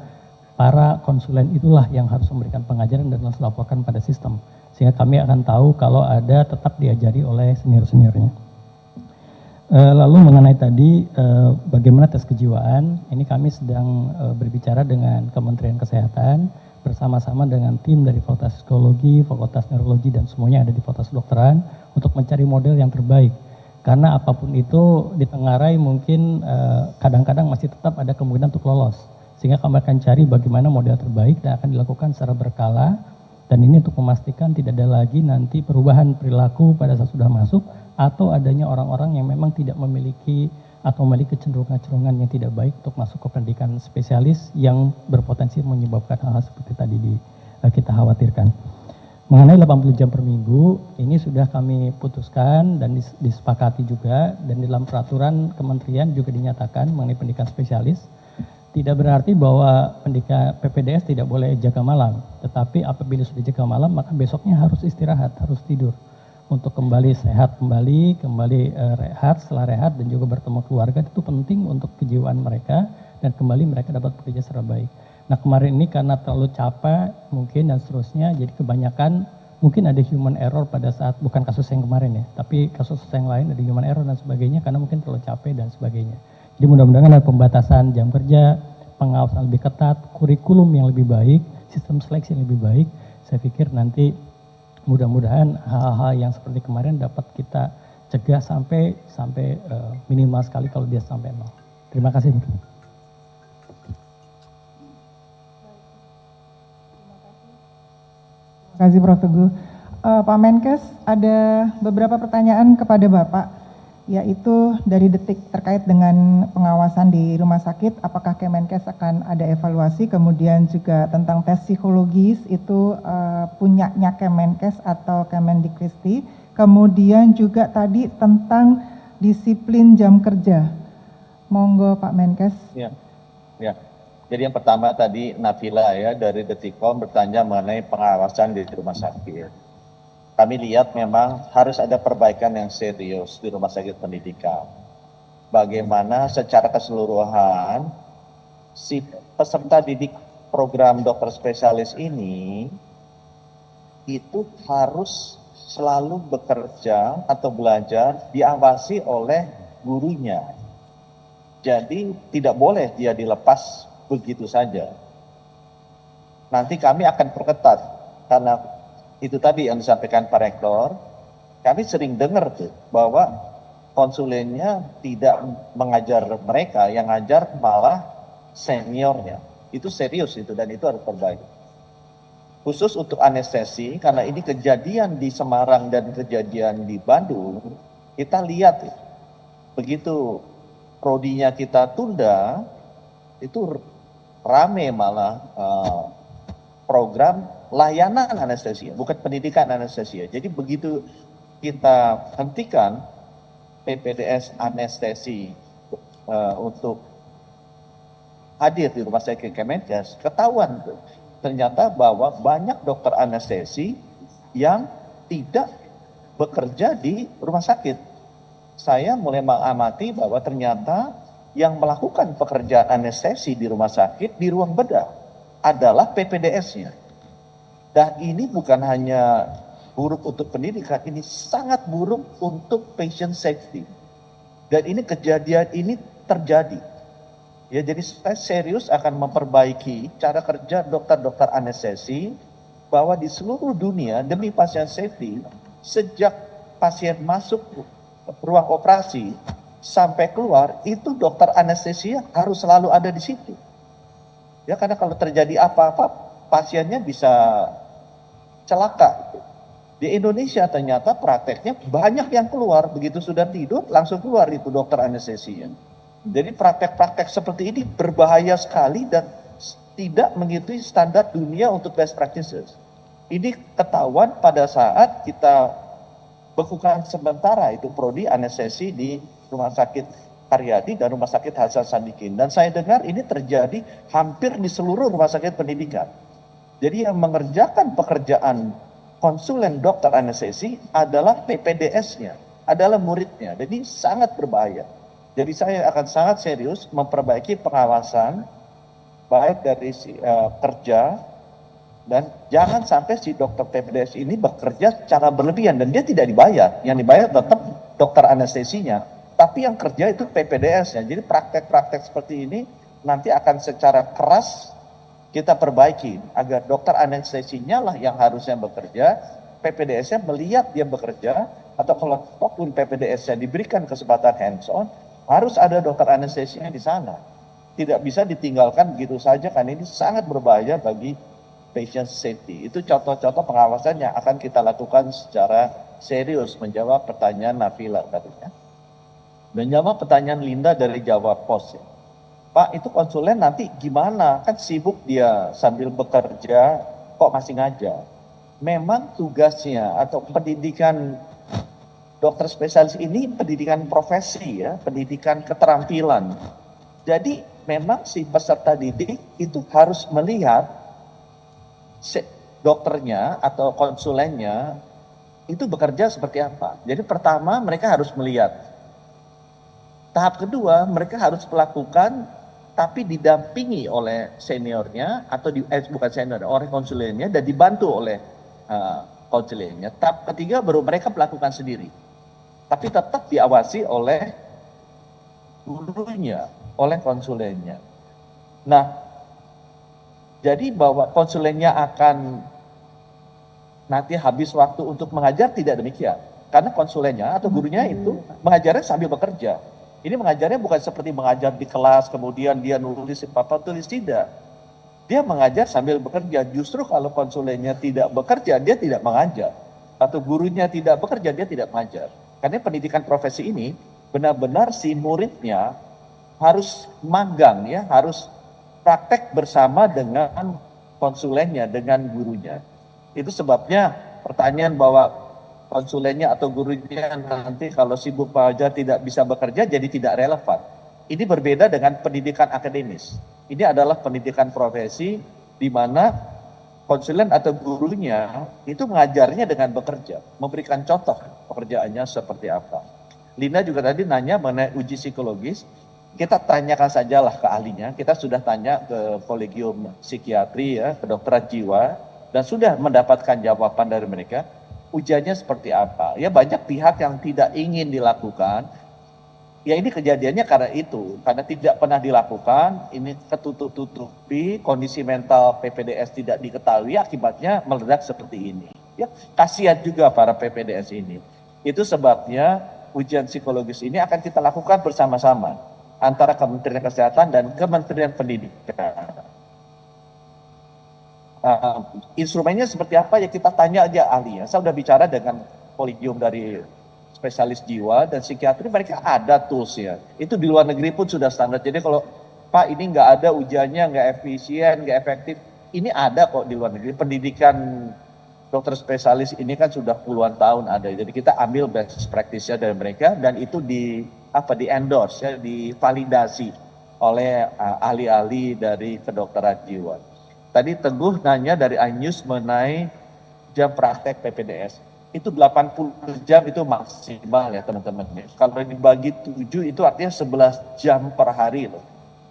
para konsulen itulah yang harus memberikan pengajaran dan langsung laporkan pada sistem. Sehingga kami akan tahu kalau ada tetap diajari oleh senior-seniornya. Lalu mengenai tadi bagaimana tes kejiwaan, ini kami sedang berbicara dengan Kementerian Kesehatan bersama-sama dengan tim dari Fakultas Psikologi, Fakultas Neurologi dan semuanya ada di Fakultas Kedokteran untuk mencari model yang terbaik. Karena apapun itu ditengarai mungkin kadang-kadang masih tetap ada kemungkinan untuk lolos. Sehingga kami akan cari bagaimana model terbaik dan akan dilakukan secara berkala. Dan ini untuk memastikan tidak ada lagi nanti perubahan perilaku pada saat sudah masuk atau adanya orang-orang yang memang tidak memiliki atau memiliki kecenderungan-kecenderungan yang tidak baik untuk masuk ke pendidikan spesialis yang berpotensi menyebabkan hal-hal seperti tadi kita khawatirkan. Mengenai 80 jam per minggu, ini sudah kami putuskan dan disepakati juga dan dalam peraturan kementerian juga dinyatakan mengenai pendidikan spesialis. Tidak berarti bahwa pendidikan PPDS tidak boleh jaga malam, tetapi apabila sudah jaga malam maka besoknya harus istirahat, harus tidur. Untuk kembali sehat kembali rehat, setelah rehat dan juga bertemu keluarga itu penting untuk kejiwaan mereka dan kembali mereka dapat bekerja secara baik. Nah kemarin ini karena terlalu capek mungkin dan seterusnya jadi kebanyakan mungkin ada human error pada saat bukan kasus yang kemarin ya, tapi kasus yang lain ada human error dan sebagainya karena mungkin terlalu capek dan sebagainya. Jadi mudah-mudahan ada pembatasan jam kerja, pengawasan lebih ketat, kurikulum yang lebih baik, sistem seleksi yang lebih baik. Saya pikir nanti mudah-mudahan hal-hal yang seperti kemarin dapat kita cegah sampai minimal sekali kalau dia sampai 0. Terima kasih. Terima kasih Prof. Teguh. Pak Menkes, ada beberapa pertanyaan kepada Bapak, yaitu dari Detik terkait dengan pengawasan di rumah sakit, apakah Kemenkes akan ada evaluasi, kemudian juga tentang tes psikologis itu punyanya Kemenkes atau Kemendikristi, kemudian juga tadi tentang disiplin jam kerja. Monggo Pak Menkes. Ya. Jadi yang pertama tadi Nabila ya dari Detikcom bertanya mengenai pengawasan di rumah sakit. Kami lihat memang harus ada perbaikan yang serius di rumah sakit pendidikan. Bagaimana secara keseluruhan si peserta didik program dokter spesialis ini itu harus selalu bekerja atau belajar diawasi oleh gurunya. Jadi tidak boleh dia dilepas begitu saja. Nanti kami akan perketat karena itu tadi yang disampaikan Pak Rektor, kami sering dengar tuh bahwa konsulennya tidak mengajar mereka, yang ngajar malah seniornya. Itu serius itu dan itu harus perbaiki. Khusus untuk anestesi, karena ini kejadian di Semarang dan kejadian di Bandung, kita lihat begitu prodinya kita tunda, itu rame malah program layanan anestesia, bukan pendidikan anestesia. Jadi begitu kita hentikan PPDS anestesi untuk hadir di rumah sakit Kemenkes, ketahuan tuh, ternyata bahwa banyak dokter anestesi yang tidak bekerja di rumah sakit. Saya mulai mengamati bahwa ternyata yang melakukan pekerjaan anestesi di rumah sakit di ruang bedah adalah PPDS-nya. Dan ini bukan hanya buruk untuk pendidikan, ini sangat buruk untuk patient safety. Dan ini kejadian ini terjadi. Ya, jadi saya serius akan memperbaiki cara kerja dokter-dokter anestesi bahwa di seluruh dunia demi pasien safety, sejak pasien masuk ruang operasi sampai keluar, itu dokter anestesia harus selalu ada di situ. Ya, karena kalau terjadi apa-apa, pasiennya bisa celaka. Di Indonesia ternyata prakteknya banyak yang keluar, begitu sudah tidur langsung keluar itu dokter anestesia. Jadi praktek-praktek seperti ini berbahaya sekali dan tidak mengikuti standar dunia untuk best practices. Ini ketahuan pada saat kita bekukan sementara itu prodi anestesi di Rumah Sakit Karyadi dan Rumah Sakit Hasan Sadikin. Dan saya dengar ini terjadi hampir di seluruh rumah sakit pendidikan. Jadi yang mengerjakan pekerjaan konsulen dokter anestesi adalah PPDS-nya, adalah muridnya. Jadi sangat berbahaya. Jadi saya akan sangat serius memperbaiki pengawasan baik dari kerja, dan jangan sampai si dokter PPDS ini bekerja secara berlebihan dan dia tidak dibayar. Yang dibayar tetap dokter anestesinya, tapi yang kerja itu PPDS-nya. Jadi praktek-praktek seperti ini nanti akan secara keras kita perbaiki agar dokter anestesinya lah yang harusnya bekerja, PPDS-nya melihat dia bekerja, atau kalau pun PPDS-nya diberikan kesempatan hands-on, harus ada dokter anestesinya di sana. Tidak bisa ditinggalkan begitu saja karena ini sangat berbahaya bagi patient safety. Itu contoh-contoh pengawasan yang akan kita lakukan secara serius menjawab pertanyaan Nafila tadinya. Menjawab pertanyaan Linda dari Jawa Pos. Ya. Pak, itu konsulen nanti gimana? Kan sibuk dia sambil bekerja, kok masih ngajar? Memang tugasnya atau pendidikan dokter spesialis ini pendidikan profesi ya, pendidikan keterampilan. Jadi memang si peserta didik itu harus melihat dokternya atau konsulennya itu bekerja seperti apa. Jadi pertama mereka harus melihat. Tahap kedua mereka harus melakukan tapi didampingi oleh seniornya atau bukan senior, oleh konsulennya dan dibantu oleh konsulennya. Tahap ketiga baru mereka melakukan sendiri. Tapi tetap diawasi oleh gurunya, oleh konsulennya. Nah, jadi bahwa konsulennya akan nanti habis waktu untuk mengajar, tidak demikian. Karena konsulennya atau gurunya itu mengajarnya sambil bekerja. Ini mengajarnya bukan seperti mengajar di kelas, kemudian dia nulis apa tulis, tidak. Dia mengajar sambil bekerja. Justru kalau konsulennya tidak bekerja, dia tidak mengajar. Atau gurunya tidak bekerja, dia tidak mengajar. Karena pendidikan profesi ini benar-benar si muridnya harus magang ya, harus praktek bersama dengan konsulennya, dengan gurunya. Itu sebabnya pertanyaan bahwa konsulennya atau gurunya nanti kalau sibuk mengajar tidak bisa bekerja jadi tidak relevan. Ini berbeda dengan pendidikan akademis. Ini adalah pendidikan profesi di mana konsulen atau gurunya itu mengajarnya dengan bekerja, memberikan contoh pekerjaannya seperti apa. Linda juga tadi nanya mengenai uji psikologis, kita tanyakan sajalah ke ahlinya. Kita sudah tanya ke kolegium psikiatri ya, kedokteran jiwa, dan sudah mendapatkan jawaban dari mereka. Ujiannya seperti apa? Ya banyak pihak yang tidak ingin dilakukan. Ya ini kejadiannya karena itu, karena tidak pernah dilakukan, ini ketutup-tutupi, kondisi mental PPDS tidak diketahui, akibatnya meledak seperti ini. Ya, kasihan juga para PPDS ini. Itu sebabnya ujian psikologis ini akan kita lakukan bersama-sama antara Kementerian Kesehatan dan Kementerian Pendidikan. Instrumennya seperti apa ya kita tanya aja ahli ya. Saya sudah bicara dengan kolegium dari spesialis jiwa dan psikiatri, mereka ada tools ya. Itu di luar negeri pun sudah standar. Jadi kalau Pak ini nggak ada ujiannya, nggak efisien, nggak efektif, ini ada kok di luar negeri. Pendidikan dokter spesialis ini kan sudah puluhan tahun ada. Jadi kita ambil best practice-nya dari mereka dan itu di endorse ya, divalidasi oleh ahli-ahli dari kedokteran jiwa. Tadi Teguh nanya dari iNews mengenai jam praktek PPDS. Itu 80 jam itu maksimal ya teman-teman. Kalau dibagi 7 itu artinya 11 jam per hari loh.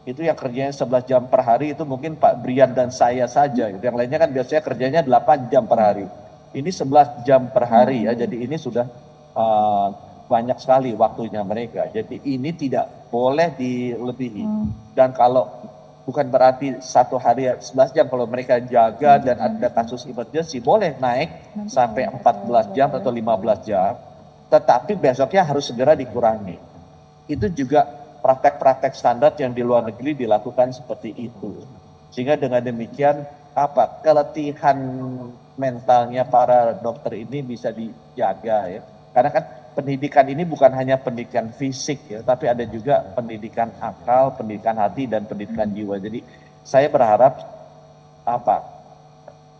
Itu yang kerjanya 11 jam per hari itu mungkin Pak Brian dan saya saja. Yang lainnya kan biasanya kerjanya 8 jam per hari. Ini 11 jam per hari ya, jadi ini sudah banyak sekali waktunya mereka. Jadi ini tidak boleh dilebihi. Dan kalau bukan berarti satu hari 11 jam, kalau mereka jaga dan ada kasus emergency boleh naik sampai 14 jam atau 15 jam. Tetapi besoknya harus segera dikurangi. Itu juga praktek-praktek standar yang di luar negeri dilakukan seperti itu. Sehingga dengan demikian keletihan mentalnya para dokter ini bisa dijaga ya. Karena kan pendidikan ini bukan hanya pendidikan fisik ya, tapi ada juga pendidikan akal, pendidikan hati dan pendidikan jiwa. Jadi saya berharap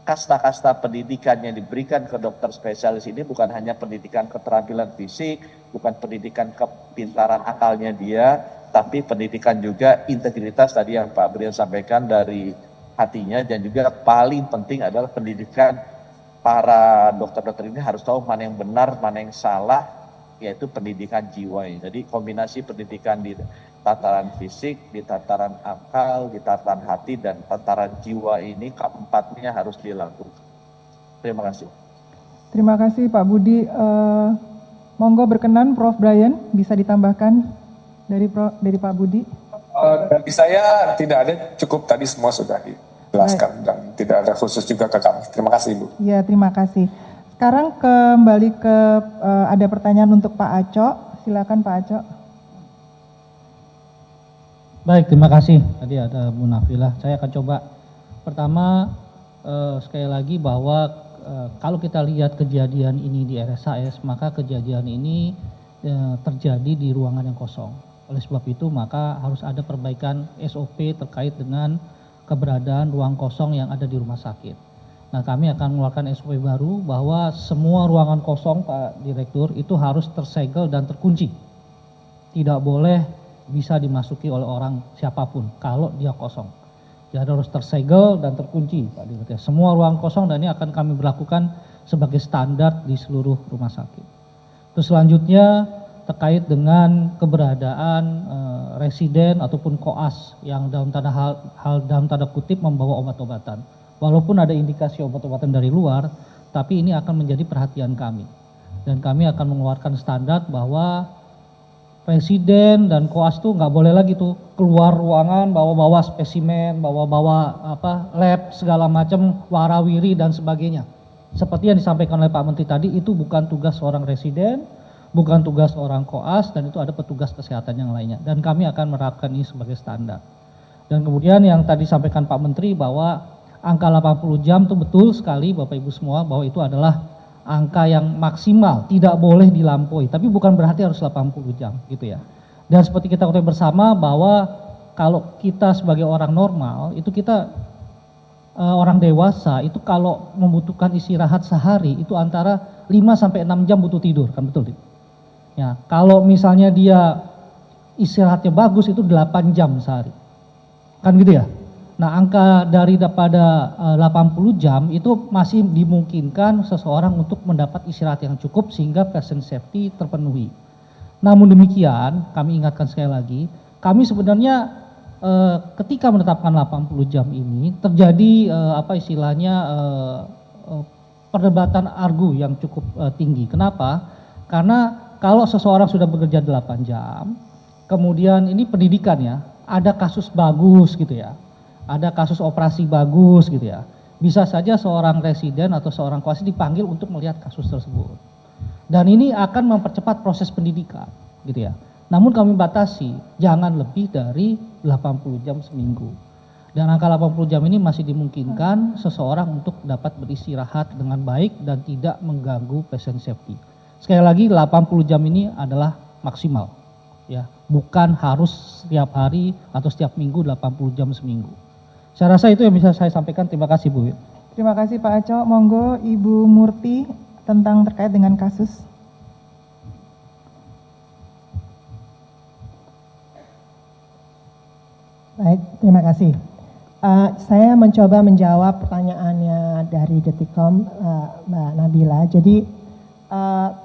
kasta-kasta pendidikan yang diberikan ke dokter spesialis ini bukan hanya pendidikan keterampilan fisik, bukan pendidikan kepintaran akalnya dia, tapi pendidikan juga integritas tadi yang Pak Brian sampaikan dari hatinya, dan juga paling penting adalah pendidikan para dokter-dokter ini harus tahu mana yang benar, mana yang salah, yaitu pendidikan jiwa. Jadi kombinasi pendidikan di tataran fisik, di tataran akal, di tataran hati, dan tataran jiwa ini keempatnya harus dilakukan. Terima kasih. Terima kasih Pak Budi. Monggo berkenan Prof. Brian, bisa ditambahkan dari Pak Budi? Dari saya tidak ada, cukup tadi semua sudah dijelaskan. Baik. Dan tidak ada khusus juga ke kami. Terima kasih Ibu. Ya, terima kasih. Sekarang kembali ke ada pertanyaan untuk Pak Aco. Silakan Pak Aco. Baik, terima kasih. Tadi ada Bu Nafilah. Saya akan coba. Pertama, sekali lagi bahwa kalau kita lihat kejadian ini di RSAS, maka kejadian ini terjadi di ruangan yang kosong. Oleh sebab itu, maka harus ada perbaikan SOP terkait dengan keberadaan ruang kosong yang ada di rumah sakit. Nah, kami akan mengeluarkan SOP baru bahwa semua ruangan kosong, Pak Direktur, itu harus tersegel dan terkunci. Tidak boleh bisa dimasuki oleh orang siapapun kalau dia kosong. Jadi harus tersegel dan terkunci, Pak Direktur. Semua ruang kosong, dan ini akan kami berlakukan sebagai standar di seluruh rumah sakit. Terus selanjutnya terkait dengan keberadaan residen ataupun koas yang dalam tanda kutip membawa obat-obatan. Walaupun ada indikasi obat-obatan dari luar, tapi ini akan menjadi perhatian kami. Dan kami akan mengeluarkan standar bahwa residen dan koas tuh nggak boleh lagi tuh keluar ruangan bawa-bawa spesimen, bawa-bawa lab segala macam, warawiri dan sebagainya. Seperti yang disampaikan oleh Pak Menteri tadi, itu bukan tugas seorang residen, bukan tugas orang koas, dan itu ada petugas kesehatan yang lainnya. Dan kami akan menerapkan ini sebagai standar. Dan kemudian yang tadi sampaikan Pak Menteri bahwa angka 80 jam itu betul sekali Bapak Ibu semua, bahwa itu adalah angka yang maksimal, tidak boleh dilampaui. Tapi bukan berarti harus 80 jam gitu ya. Dan seperti kita ketahui bersama bahwa kalau kita sebagai orang normal, itu kita orang dewasa itu kalau membutuhkan istirahat sehari itu antara 5-6 jam butuh tidur, kan betul? Ya, kalau misalnya dia istirahatnya bagus itu 8 jam sehari. Kan gitu ya. Nah, angka daripada 80 jam itu masih dimungkinkan seseorang untuk mendapat istirahat yang cukup sehingga patient safety terpenuhi. Namun demikian, kami ingatkan sekali lagi, kami sebenarnya ketika menetapkan 80 jam ini terjadi perdebatan argu yang cukup tinggi. Kenapa? Karena kalau seseorang sudah bekerja 8 jam, kemudian ini pendidikan ya, ada kasus bagus gitu ya, ada kasus operasi bagus gitu ya, bisa saja seorang residen atau seorang koas dipanggil untuk melihat kasus tersebut. Dan ini akan mempercepat proses pendidikan gitu ya. Namun kami batasi, jangan lebih dari 80 jam seminggu. Dan angka 80 jam ini masih dimungkinkan seseorang untuk dapat beristirahat dengan baik dan tidak mengganggu patient safety. Sekali lagi 80 jam ini adalah maksimal ya, bukan harus setiap hari atau setiap minggu 80 jam seminggu. Saya rasa itu yang bisa saya sampaikan. Terima kasih Bu. Terima kasih Pak Aco. Monggo Ibu Murti tentang terkait dengan kasus. Baik, terima kasih. Saya mencoba menjawab pertanyaannya dari Detikcom, Mbak Nabila. Jadi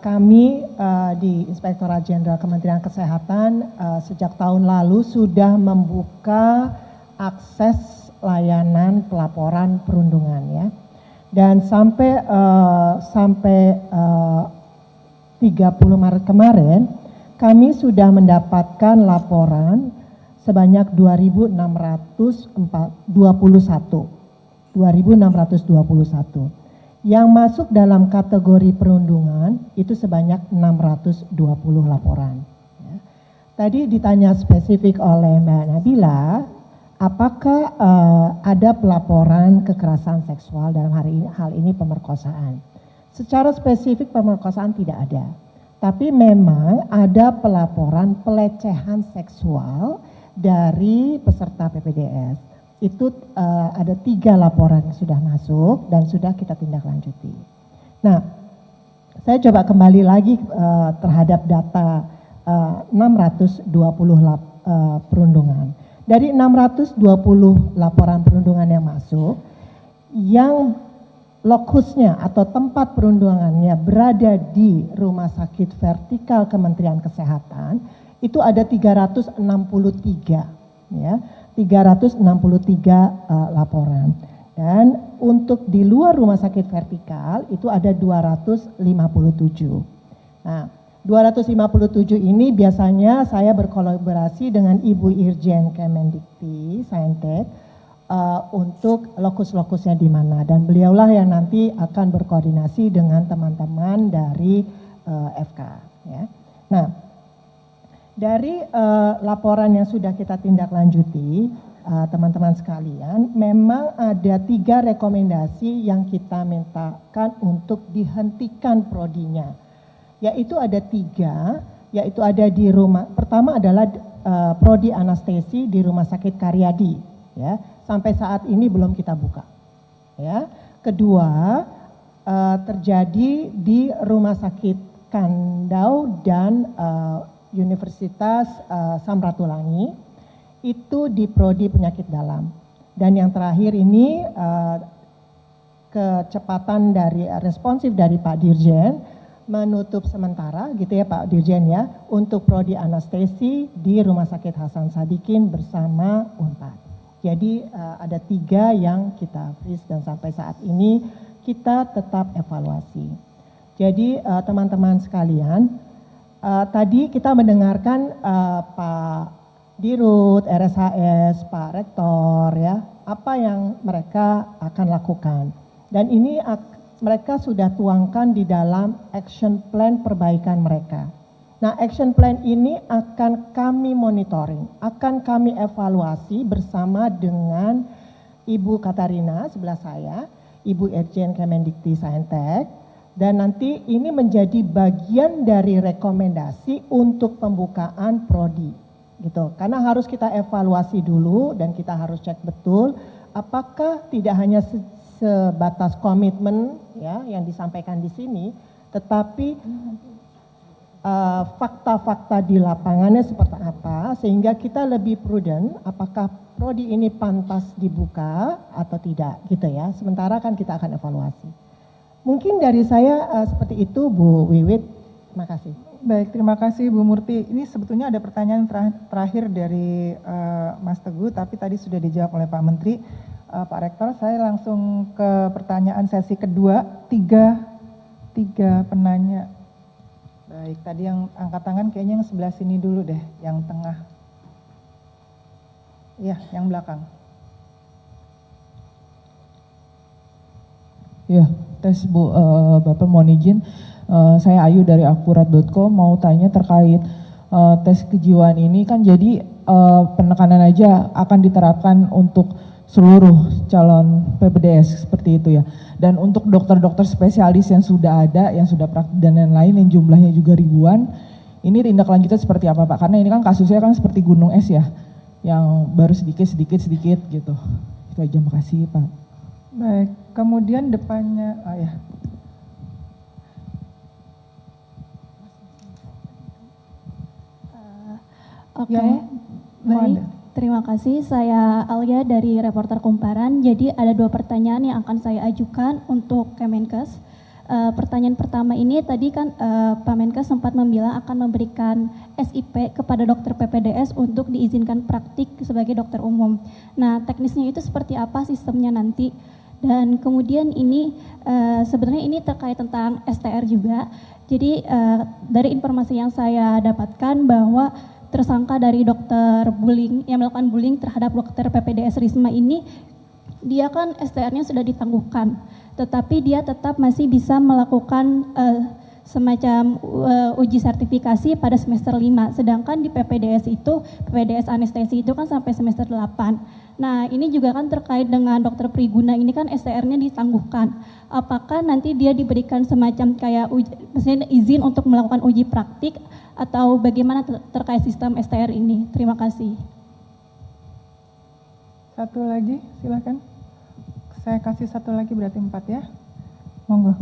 kami di Inspektorat Jenderal Kementerian Kesehatan sejak tahun lalu sudah membuka akses layanan pelaporan perundungan ya. Dan sampai 30 Maret kemarin kami sudah mendapatkan laporan sebanyak 2.621. Yang masuk dalam kategori perundungan itu sebanyak 620 laporan. Ya. Tadi ditanya spesifik oleh Mbak Nabila, apakah ada pelaporan kekerasan seksual dalam hal ini pemerkosaan? Secara spesifik pemerkosaan tidak ada, tapi memang ada pelaporan pelecehan seksual dari peserta PPDS. Itu ada 3 laporan yang sudah masuk dan sudah kita tindak lanjuti. Nah, saya coba kembali lagi terhadap data 620 perundungan. Dari 620 laporan perundungan yang masuk, yang lokusnya atau tempat perundungannya berada di Rumah Sakit Vertikal Kementerian Kesehatan, itu ada 363 ya. 363 laporan. Dan untuk di luar rumah sakit vertikal itu ada 257. Nah, 257 ini biasanya saya berkolaborasi dengan Ibu Irjen Kemendikti, Saintek, untuk lokus-lokusnya di mana. Dan beliaulah yang nanti akan berkoordinasi dengan teman-teman dari FK. Ya. Nah, dari laporan yang sudah kita tindak lanjuti, teman-teman sekalian, memang ada 3 rekomendasi yang kita mintakan untuk dihentikan prodinya. Yaitu ada 3, yaitu ada di rumah, pertama adalah prodi anestesi di Rumah Sakit Karyadi, ya, sampai saat ini belum kita buka. Ya. Kedua, terjadi di Rumah Sakit Kandau dan Universitas Samratulangi, itu di prodi penyakit dalam. Dan yang terakhir ini kecepatan dari responsif dari Pak Dirjen menutup sementara gitu ya Pak Dirjen ya, untuk prodi anestesi di Rumah Sakit Hasan Sadikin bersama Unpad. Jadi ada 3 yang kita freeze dan sampai saat ini kita tetap evaluasi. Jadi teman-teman sekalian, tadi kita mendengarkan Pak Dirut, RSHS, Pak Rektor ya, apa yang mereka akan lakukan. Dan ini mereka sudah tuangkan di dalam action plan perbaikan mereka. Nah, action plan ini akan kami monitoring, akan kami evaluasi bersama dengan Ibu Katarina sebelah saya, Ibu Irjen Kemendikti Saintek. Dan nanti ini menjadi bagian dari rekomendasi untuk pembukaan prodi, gitu. Karena harus kita evaluasi dulu dan kita harus cek betul apakah tidak hanya sebatas komitmen ya yang disampaikan di sini, tetapi fakta-fakta di lapangannya seperti apa, sehingga kita lebih prudent apakah prodi ini pantas dibuka atau tidak, gitu ya. Sementara kan kita akan evaluasi. Mungkin dari saya seperti itu Bu Wiwit, terima kasih. Baik, terima kasih Bu Murti. Ini sebetulnya ada pertanyaan terakhir dari Mas Teguh, tapi tadi sudah dijawab oleh Pak Menteri. Pak Rektor, saya langsung ke pertanyaan sesi kedua, tiga penanya. Baik, tadi yang angkat tangan kayaknya yang sebelah sini dulu deh, yang tengah. Iya, yang belakang. Ya, tes Bu, Bapak mohon izin, saya Ayu dari akurat.com mau tanya terkait tes kejiwaan ini kan jadi penekanan aja akan diterapkan untuk seluruh calon PPDS seperti itu ya. Dan untuk dokter-dokter spesialis yang sudah ada, yang sudah praktik dan lain-lain yang jumlahnya juga ribuan, ini tindak lanjutnya seperti apa Pak? Karena ini kan kasusnya kan seperti gunung es ya, yang baru sedikit gitu. Itu aja, makasih Pak. Baik, kemudian depannya, ya. Oke, Yang baik. mana? Terima kasih. Saya Alia dari Reporter Kumparan. Jadi ada 2 pertanyaan yang akan saya ajukan untuk Kemenkes. Pertanyaan pertama ini tadi kan Pak Menkes sempat bilang akan memberikan SIP kepada dokter PPDS untuk diizinkan praktik sebagai dokter umum. Nah, teknisnya itu seperti apa sistemnya nanti? Dan kemudian ini sebenarnya ini terkait tentang STR juga. Jadi dari informasi yang saya dapatkan bahwa tersangka dari dokter bullying yang melakukan bullying terhadap dokter PPDS Risma ini, dia kan STR-nya sudah ditangguhkan, tetapi dia tetap masih bisa melakukan semacam uji sertifikasi pada semester 5, sedangkan di PPDS itu, PPDS anestesi itu kan sampai semester 8. Nah, ini juga kan terkait dengan dokter Priguna, ini kan STR-nya ditangguhkan. Apakah nanti dia diberikan semacam kayak misalnya izin untuk melakukan uji praktik, atau bagaimana terkait sistem STR ini? Terima kasih. Satu lagi, silakan. Saya kasih satu lagi berarti 4 ya. Monggo.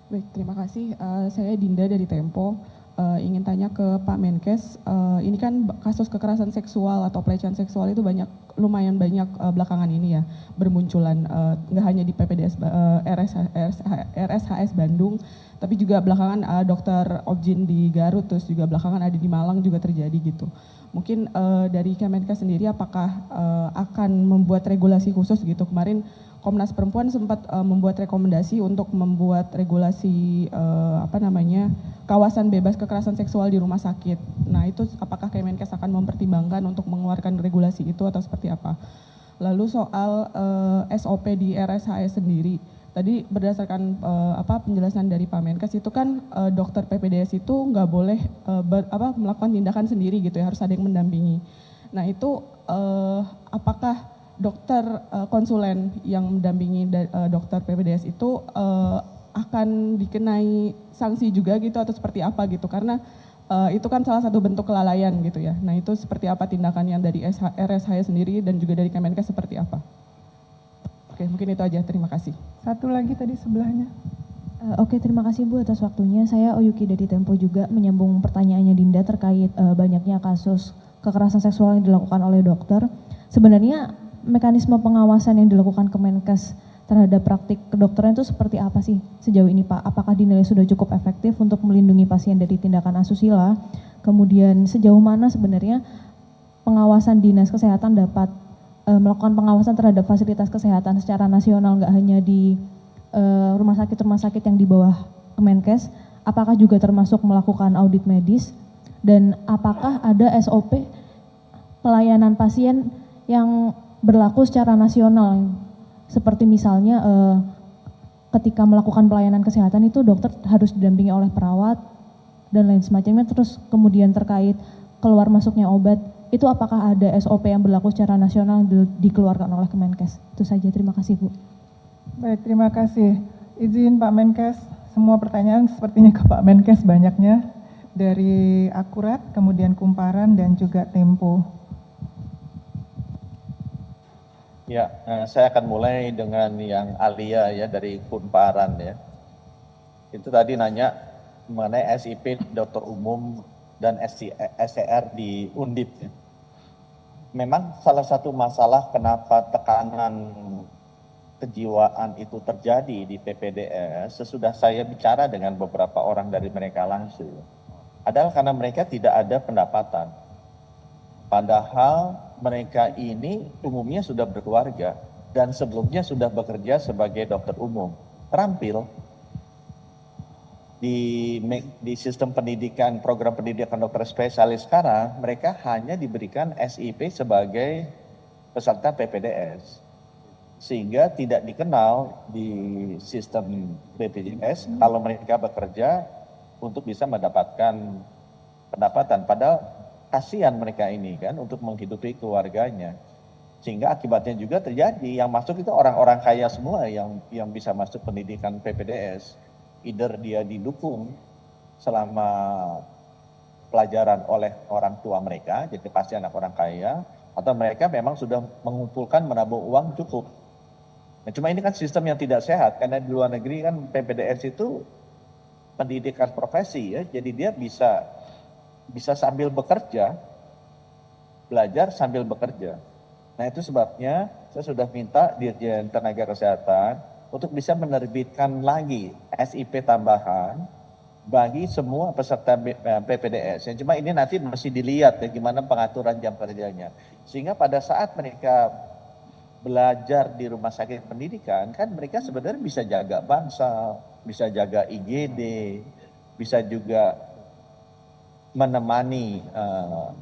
Baik, terima kasih. Saya Dinda dari Tempo. Ingin tanya ke Pak Menkes, ini kan kasus kekerasan seksual atau pelecehan seksual itu lumayan banyak belakangan ini ya bermunculan, nggak hanya di PPDS RSHS Bandung, tapi juga belakangan dokter Objin di Garut, terus juga belakangan ada di Malang juga terjadi gitu. Mungkin dari Kemenkes sendiri apakah akan membuat regulasi khusus gitu? Kemarin Komnas Perempuan sempat membuat rekomendasi untuk membuat regulasi kawasan bebas kekerasan seksual di rumah sakit. Nah, itu apakah Kemenkes akan mempertimbangkan untuk mengeluarkan regulasi itu atau seperti apa? Lalu soal SOP di RSHS sendiri, tadi berdasarkan penjelasan dari Pak Menkes itu kan dokter PPDS itu nggak boleh melakukan tindakan sendiri gitu ya, harus ada yang mendampingi. Nah, itu apakah dokter konsulen yang mendampingi dokter PPDS itu akan dikenai sanksi juga gitu atau seperti apa gitu, karena itu kan salah satu bentuk kelalaian gitu ya. Nah, itu seperti apa tindakannya dari RSHS sendiri dan juga dari Kemenkes seperti apa? Oke, mungkin itu aja, terima kasih. Satu lagi tadi sebelahnya. Oke, terima kasih Bu atas waktunya. Saya Oyuki dari Tempo juga menyambung pertanyaannya Dinda terkait banyaknya kasus kekerasan seksual yang dilakukan oleh dokter. Sebenarnya mekanisme pengawasan yang dilakukan Kemenkes terhadap praktik kedokteran itu seperti apa sih sejauh ini Pak? Apakah dinilai sudah cukup efektif untuk melindungi pasien dari tindakan asusila? Kemudian sejauh mana sebenarnya pengawasan dinas kesehatan dapat melakukan pengawasan terhadap fasilitas kesehatan secara nasional, nggak hanya di rumah sakit yang di bawah Kemenkes, apakah juga termasuk melakukan audit medis? Dan apakah ada SOP pelayanan pasien yang berlaku secara nasional? Seperti misalnya ketika melakukan pelayanan kesehatan itu dokter harus didampingi oleh perawat dan lain semacamnya, terus kemudian terkait keluar masuknya obat, itu apakah ada SOP yang berlaku secara nasional yang dikeluarkan oleh Kemenkes? Itu saja, terima kasih Bu. Baik, terima kasih. Izin Pak Menkes, semua pertanyaan sepertinya ke Pak Menkes banyaknya, dari Akurat, kemudian Kumparan, dan juga Tempo. Ya, saya akan mulai dengan yang Alia ya dari Kumparan ya. Itu tadi nanya mengenai SIP dokter umum dan SCR di Undip ya. Memang salah satu masalah kenapa tekanan kejiwaan itu terjadi di PPDS, sesudah saya bicara dengan beberapa orang dari mereka langsung, adalah karena mereka tidak ada pendapatan. Padahal mereka ini umumnya sudah berkeluarga dan sebelumnya sudah bekerja sebagai dokter umum. Terampil di sistem pendidikan, program pendidikan dokter spesialis sekarang, mereka hanya diberikan SIP sebagai peserta PPDS. Sehingga tidak dikenal di sistem BPJS kalau mereka bekerja untuk bisa mendapatkan pendapatan. Padahal kasihan mereka ini kan untuk menghidupi keluarganya, sehingga akibatnya juga terjadi yang masuk itu orang-orang kaya semua yang bisa masuk pendidikan PPDS, either dia didukung selama pelajaran oleh orang tua mereka, jadi pasti anak orang kaya, atau mereka memang sudah mengumpulkan menabung uang cukup. Nah, cuma ini kan sistem yang tidak sehat, karena di luar negeri kan PPDS itu pendidikan profesi ya, jadi dia bisa sambil bekerja, belajar sambil bekerja. Nah itu sebabnya saya sudah minta Dirjen Tenaga Kesehatan untuk bisa menerbitkan lagi SIP tambahan bagi semua peserta PPDS. Yang cuma ini nanti masih dilihat ya gimana pengaturan jam kerjanya. Sehingga pada saat mereka belajar di rumah sakit pendidikan, kan mereka sebenarnya bisa jaga bangsal, bisa jaga IGD, bisa juga menemani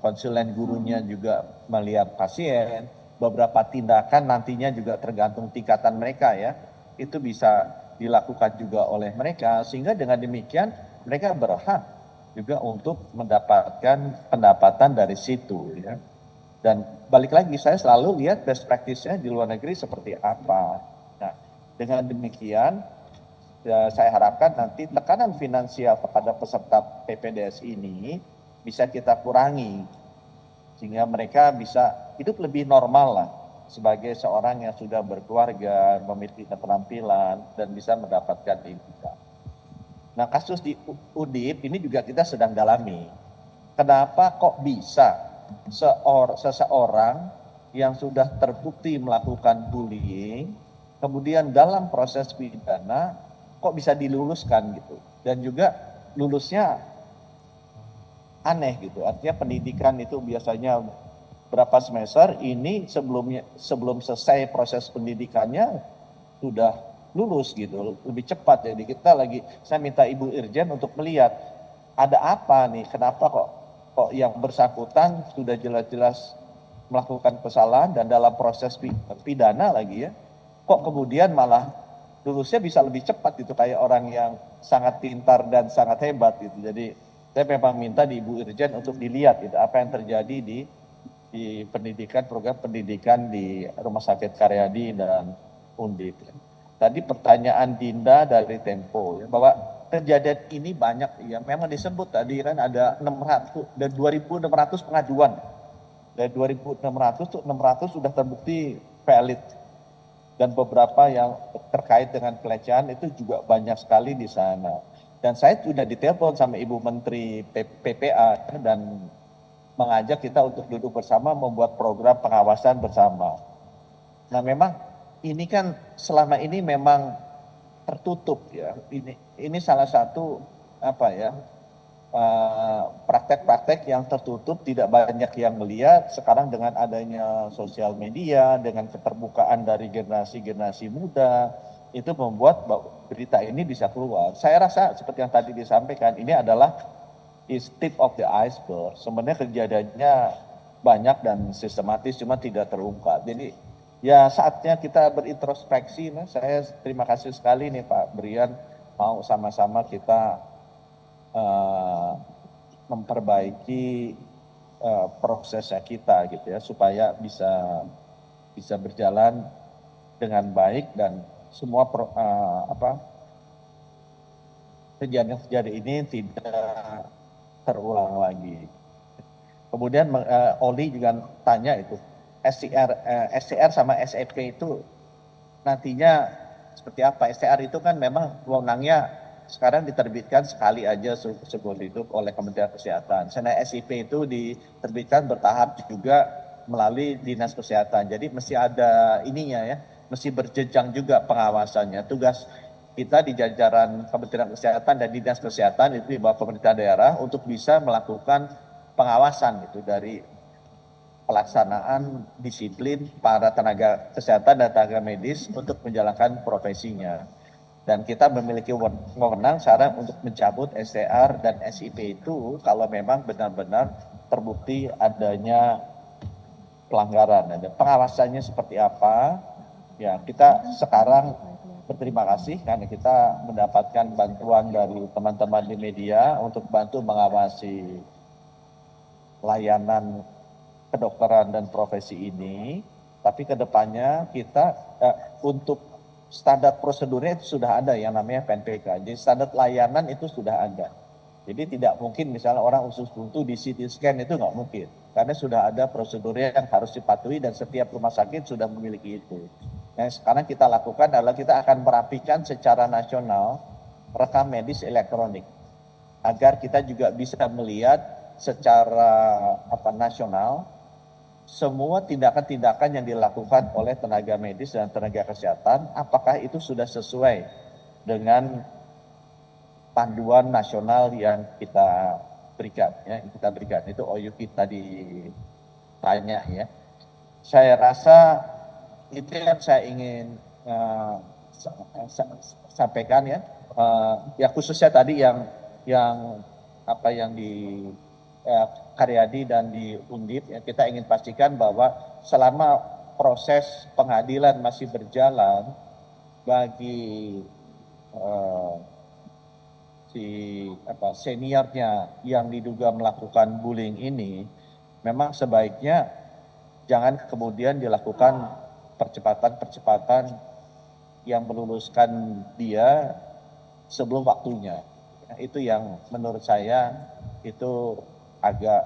konsulen gurunya juga melihat pasien. Beberapa tindakan nantinya juga tergantung tingkatan mereka ya, itu bisa dilakukan juga oleh mereka, sehingga dengan demikian mereka berhak juga untuk mendapatkan pendapatan dari situ ya. Dan balik lagi saya selalu lihat best practice-nya di luar negeri seperti apa. Nah, dengan demikian ya, saya harapkan nanti tekanan finansial kepada peserta PPDS ini bisa kita kurangi sehingga mereka bisa hidup lebih normal lah sebagai seorang yang sudah berkeluarga, memiliki keterampilan dan bisa mendapatkan income. Nah, kasus di Undip ini juga kita sedang dalami. Kenapa kok bisa seseorang yang sudah terbukti melakukan bullying, kemudian dalam proses pidana kok bisa diluluskan gitu. Dan juga lulusnya aneh gitu. Artinya pendidikan itu biasanya berapa semester, ini sebelum selesai proses pendidikannya sudah lulus gitu, lebih cepat. Jadi saya minta Ibu Irjen untuk melihat ada apa nih, kenapa kok yang bersangkutan sudah jelas-jelas melakukan kesalahan dan dalam proses pidana lagi ya, kok kemudian malah lulusnya bisa lebih cepat gitu, kayak orang yang sangat pintar dan sangat hebat gitu. Jadi saya memang minta di Ibu Irjen untuk dilihat gitu, apa yang terjadi di pendidikan, program pendidikan di Rumah Sakit Karyadi dan Undip. Tadi pertanyaan Dinda dari Tempo ya, bahwa kejadian ini banyak ya, memang disebut tadi kan ada 600 dan 2.600 pengaduan. Dari 2.600 tuh 600 sudah terbukti valid. Dan beberapa yang terkait dengan pelecehan itu juga banyak sekali di sana. Dan saya sudah ditelepon sama Ibu Menteri PPA dan mengajak kita untuk duduk bersama membuat program pengawasan bersama. Nah memang ini kan selama ini memang tertutup ya. Ini salah satu praktek-praktek yang tertutup, tidak banyak yang melihat. Sekarang dengan adanya sosial media, dengan keterbukaan dari generasi muda, itu membuat berita ini bisa keluar. Saya rasa seperti yang tadi disampaikan, ini adalah tip of the iceberg. Sebenarnya kejadiannya banyak dan sistematis, cuma tidak terungkap. Jadi ya saatnya kita berintrospeksi. Nah, saya terima kasih sekali nih Pak Brian mau sama-sama kita memperbaiki prosesnya kita gitu ya, supaya bisa berjalan dengan baik dan semua kejadian ini tidak terulang lagi. Kemudian Oli juga tanya itu SCR sama SEP itu nantinya seperti apa? SCR itu kan memang wewenangnya sekarang diterbitkan sekali aja seumur hidup oleh Kementerian Kesehatan. Sedangkan SIP itu diterbitkan bertahap juga melalui Dinas Kesehatan. Jadi mesti ada ininya ya, mesti berjenjang juga pengawasannya. Tugas kita di jajaran Kementerian Kesehatan dan Dinas Kesehatan itu di bawah pemerintah daerah untuk bisa melakukan pengawasan itu dari pelaksanaan disiplin para tenaga kesehatan dan tenaga medis untuk menjalankan profesinya. Dan kita memiliki wewenang sekarang untuk mencabut STR dan SIP itu kalau memang benar-benar terbukti adanya pelanggaran. Dan pengawasannya seperti apa? Ya, kita sekarang berterima kasih karena kita mendapatkan bantuan dari teman-teman di media untuk bantu mengawasi layanan kedokteran dan profesi ini, tapi kedepannya kita untuk standar prosedurnya itu sudah ada yang namanya PNPK. Jadi standar layanan itu sudah ada. Jadi tidak mungkin misalnya orang usus buntu di CT scan, itu nggak mungkin. Karena sudah ada prosedurnya yang harus dipatuhi dan setiap rumah sakit sudah memiliki itu. Yang sekarang kita lakukan adalah kita akan merapikan secara nasional rekam medis elektronik. Agar kita juga bisa melihat secara nasional semua tindakan-tindakan yang dilakukan oleh tenaga medis dan tenaga kesehatan, apakah itu sudah sesuai dengan panduan nasional yang kita berikan, ya, yang kita berikan. Itu Oyuki tadi tanya, ya. Saya rasa itu yang saya ingin sampaikan, ya. Ya khususnya tadi yang di Karyadi dan di Undip, ya, kita ingin pastikan bahwa selama proses pengadilan masih berjalan bagi seniornya yang diduga melakukan bullying ini, memang sebaiknya jangan kemudian dilakukan percepatan yang meluluskan dia sebelum waktunya. Itu yang menurut saya itu agak,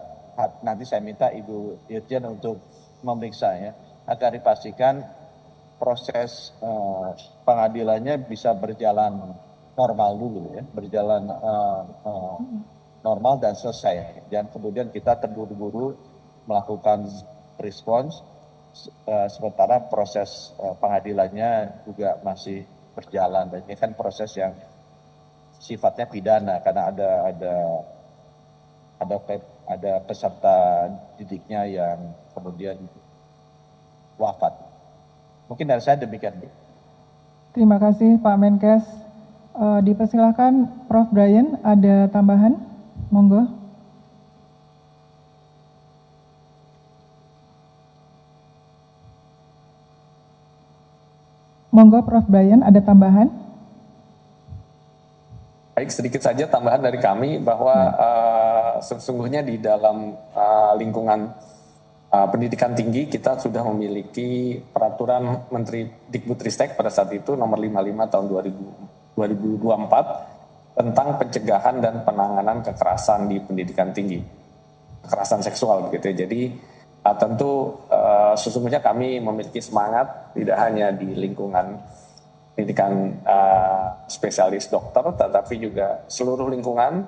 nanti saya minta Ibu Dirjen untuk memeriksa, ya, agar dipastikan proses pengadilannya bisa berjalan normal dulu, ya, berjalan normal dan selesai. Dan kemudian kita terburu-buru melakukan respons, sementara proses pengadilannya juga masih berjalan. Dan ini kan proses yang sifatnya pidana karena ada peserta didiknya yang kemudian wafat. Mungkin dari saya demikian, Bu. Terima kasih Pak Menkes. Dipersilakan Prof. Brian, ada tambahan? Monggo. Monggo Prof. Brian, ada tambahan? Baik, sedikit saja tambahan dari kami bahwa sesungguhnya di dalam lingkungan pendidikan tinggi kita sudah memiliki peraturan Menteri Dikbudristek pada saat itu nomor 55 tahun 2024 tentang pencegahan dan penanganan kekerasan di pendidikan tinggi, kekerasan seksual begitu ya. Jadi tentu sesungguhnya kami memiliki semangat tidak hanya di lingkungan pendidikan spesialis dokter, tetapi juga seluruh lingkungan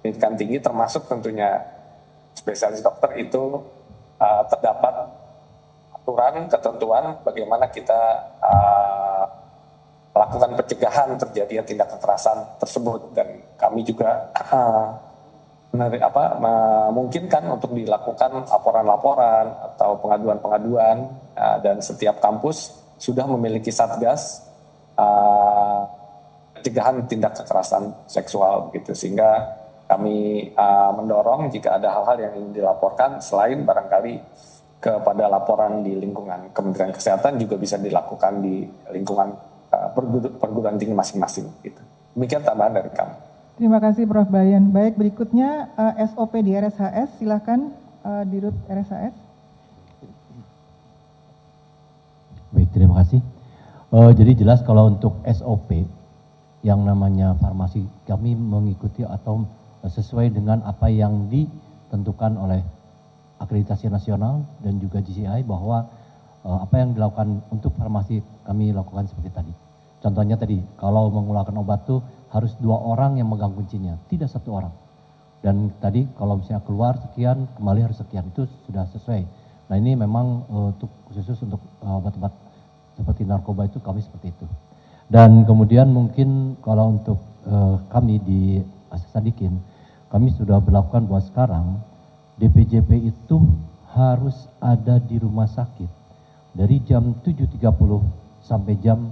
pendidikan tinggi termasuk tentunya spesialis dokter itu terdapat aturan, ketentuan bagaimana kita melakukan pencegahan terjadinya tindak kekerasan tersebut, dan kami juga memungkinkan untuk dilakukan laporan-laporan atau pengaduan-pengaduan, dan setiap kampus sudah memiliki satgas pencegahan tindak kekerasan seksual gitu, sehingga kami mendorong jika ada hal-hal yang ingin dilaporkan selain barangkali kepada laporan di lingkungan Kementerian Kesehatan juga bisa dilakukan di lingkungan perguruan tinggi masing-masing gitu. Demikian tambahan dari kami. Terima kasih Prof. Brian. Baik, berikutnya SOP di RSHS, silakan Dirut RSHS. Baik, terima kasih. Jadi jelas kalau untuk SOP yang namanya farmasi kami mengikuti atau sesuai dengan apa yang ditentukan oleh akreditasi nasional dan juga GCI, bahwa apa yang dilakukan untuk farmasi kami lakukan seperti tadi. Contohnya tadi, kalau mengeluarkan obat tuh harus 2 orang yang megang kuncinya, tidak 1 orang. Dan tadi kalau misalnya keluar sekian, kembali harus sekian, itu sudah sesuai. Nah ini memang untuk khusus untuk obat-obat seperti narkoba itu kami seperti itu. Dan kemudian mungkin kalau untuk kami di Sadikin, kami sudah berlakukan bahwa sekarang DPJP itu harus ada di rumah sakit dari jam 7.30 sampai jam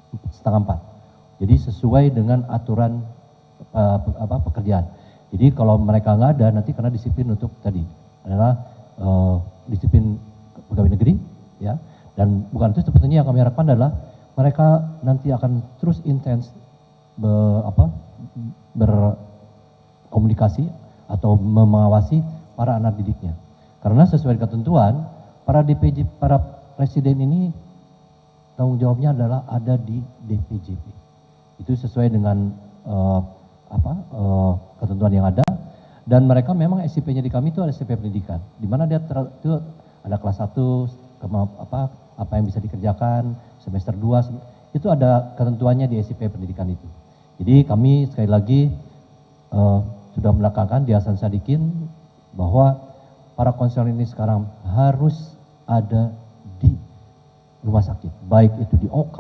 3:30. Jadi sesuai dengan aturan pekerjaan. Jadi kalau mereka nggak ada, nanti karena disiplin untuk tadi adalah disiplin pegawai negeri, ya. Dan bukan itu sebetulnya yang kami harapkan adalah mereka nanti akan terus intens berkomunikasi atau mengawasi para anak didiknya. Karena sesuai ketentuan para presiden ini tanggung jawabnya adalah ada di DPJP. Itu sesuai dengan ketentuan yang ada, dan mereka memang SIP-nya di kami itu ada SIP pendidikan, di mana dia itu ada kelas 1, apa yang bisa dikerjakan, semester 2, itu ada ketentuannya di SIP pendidikan itu. Jadi kami sekali lagi sudah melakukan di Hasan Sadikin bahwa para konselor ini sekarang harus ada di rumah sakit, baik itu di OK,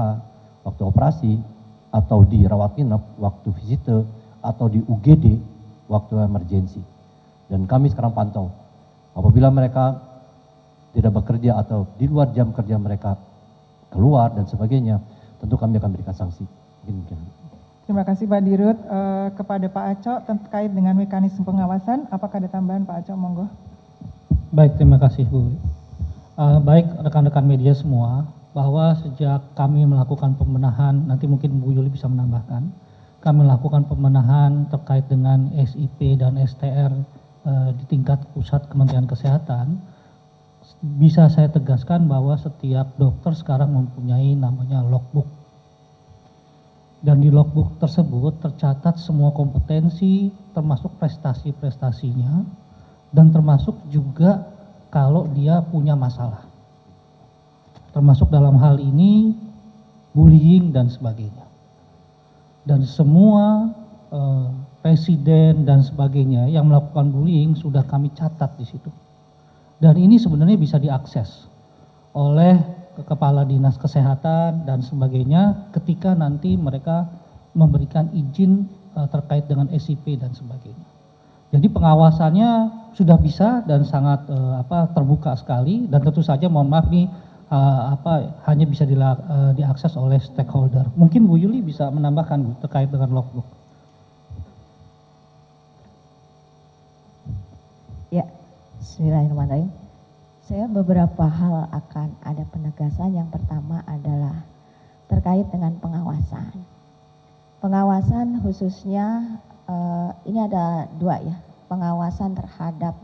waktu operasi, atau di rawat inap, waktu visite, atau di UGD, waktu emergensi. Dan kami sekarang pantau, apabila mereka tidak bekerja atau di luar jam kerja mereka keluar dan sebagainya, tentu kami akan berikan sanksi. Mungkin. Terima kasih Pak Dirut. Kepada Pak Aco terkait dengan mekanisme pengawasan, apakah ada tambahan Pak Aco? Monggo. Baik, terima kasih Bu. Baik rekan-rekan media semua, bahwa sejak kami melakukan pembenahan, nanti mungkin Bu Yuli bisa menambahkan, kami melakukan pembenahan terkait dengan SIP dan STR di tingkat pusat Kementerian Kesehatan, bisa saya tegaskan bahwa setiap dokter sekarang mempunyai namanya logbook. Dan di logbook tersebut tercatat semua kompetensi, termasuk prestasi-prestasinya, dan termasuk juga kalau dia punya masalah. Termasuk dalam hal ini bullying dan sebagainya. Dan semua presiden dan sebagainya yang melakukan bullying sudah kami catat di situ. Dan ini sebenarnya bisa diakses oleh kepala dinas kesehatan dan sebagainya ketika nanti mereka memberikan izin terkait dengan SIP dan sebagainya. Jadi pengawasannya sudah bisa dan sangat terbuka sekali, dan tentu saja mohon maaf nih hanya bisa diakses oleh stakeholder. Mungkin Bu Yuli bisa menambahkan Bu, terkait dengan logbook. Ya, bismillahirrahmanirrahim. Saya beberapa hal akan ada penegasan. Yang pertama adalah terkait dengan pengawasan. Pengawasan khususnya ini ada 2 ya, pengawasan terhadap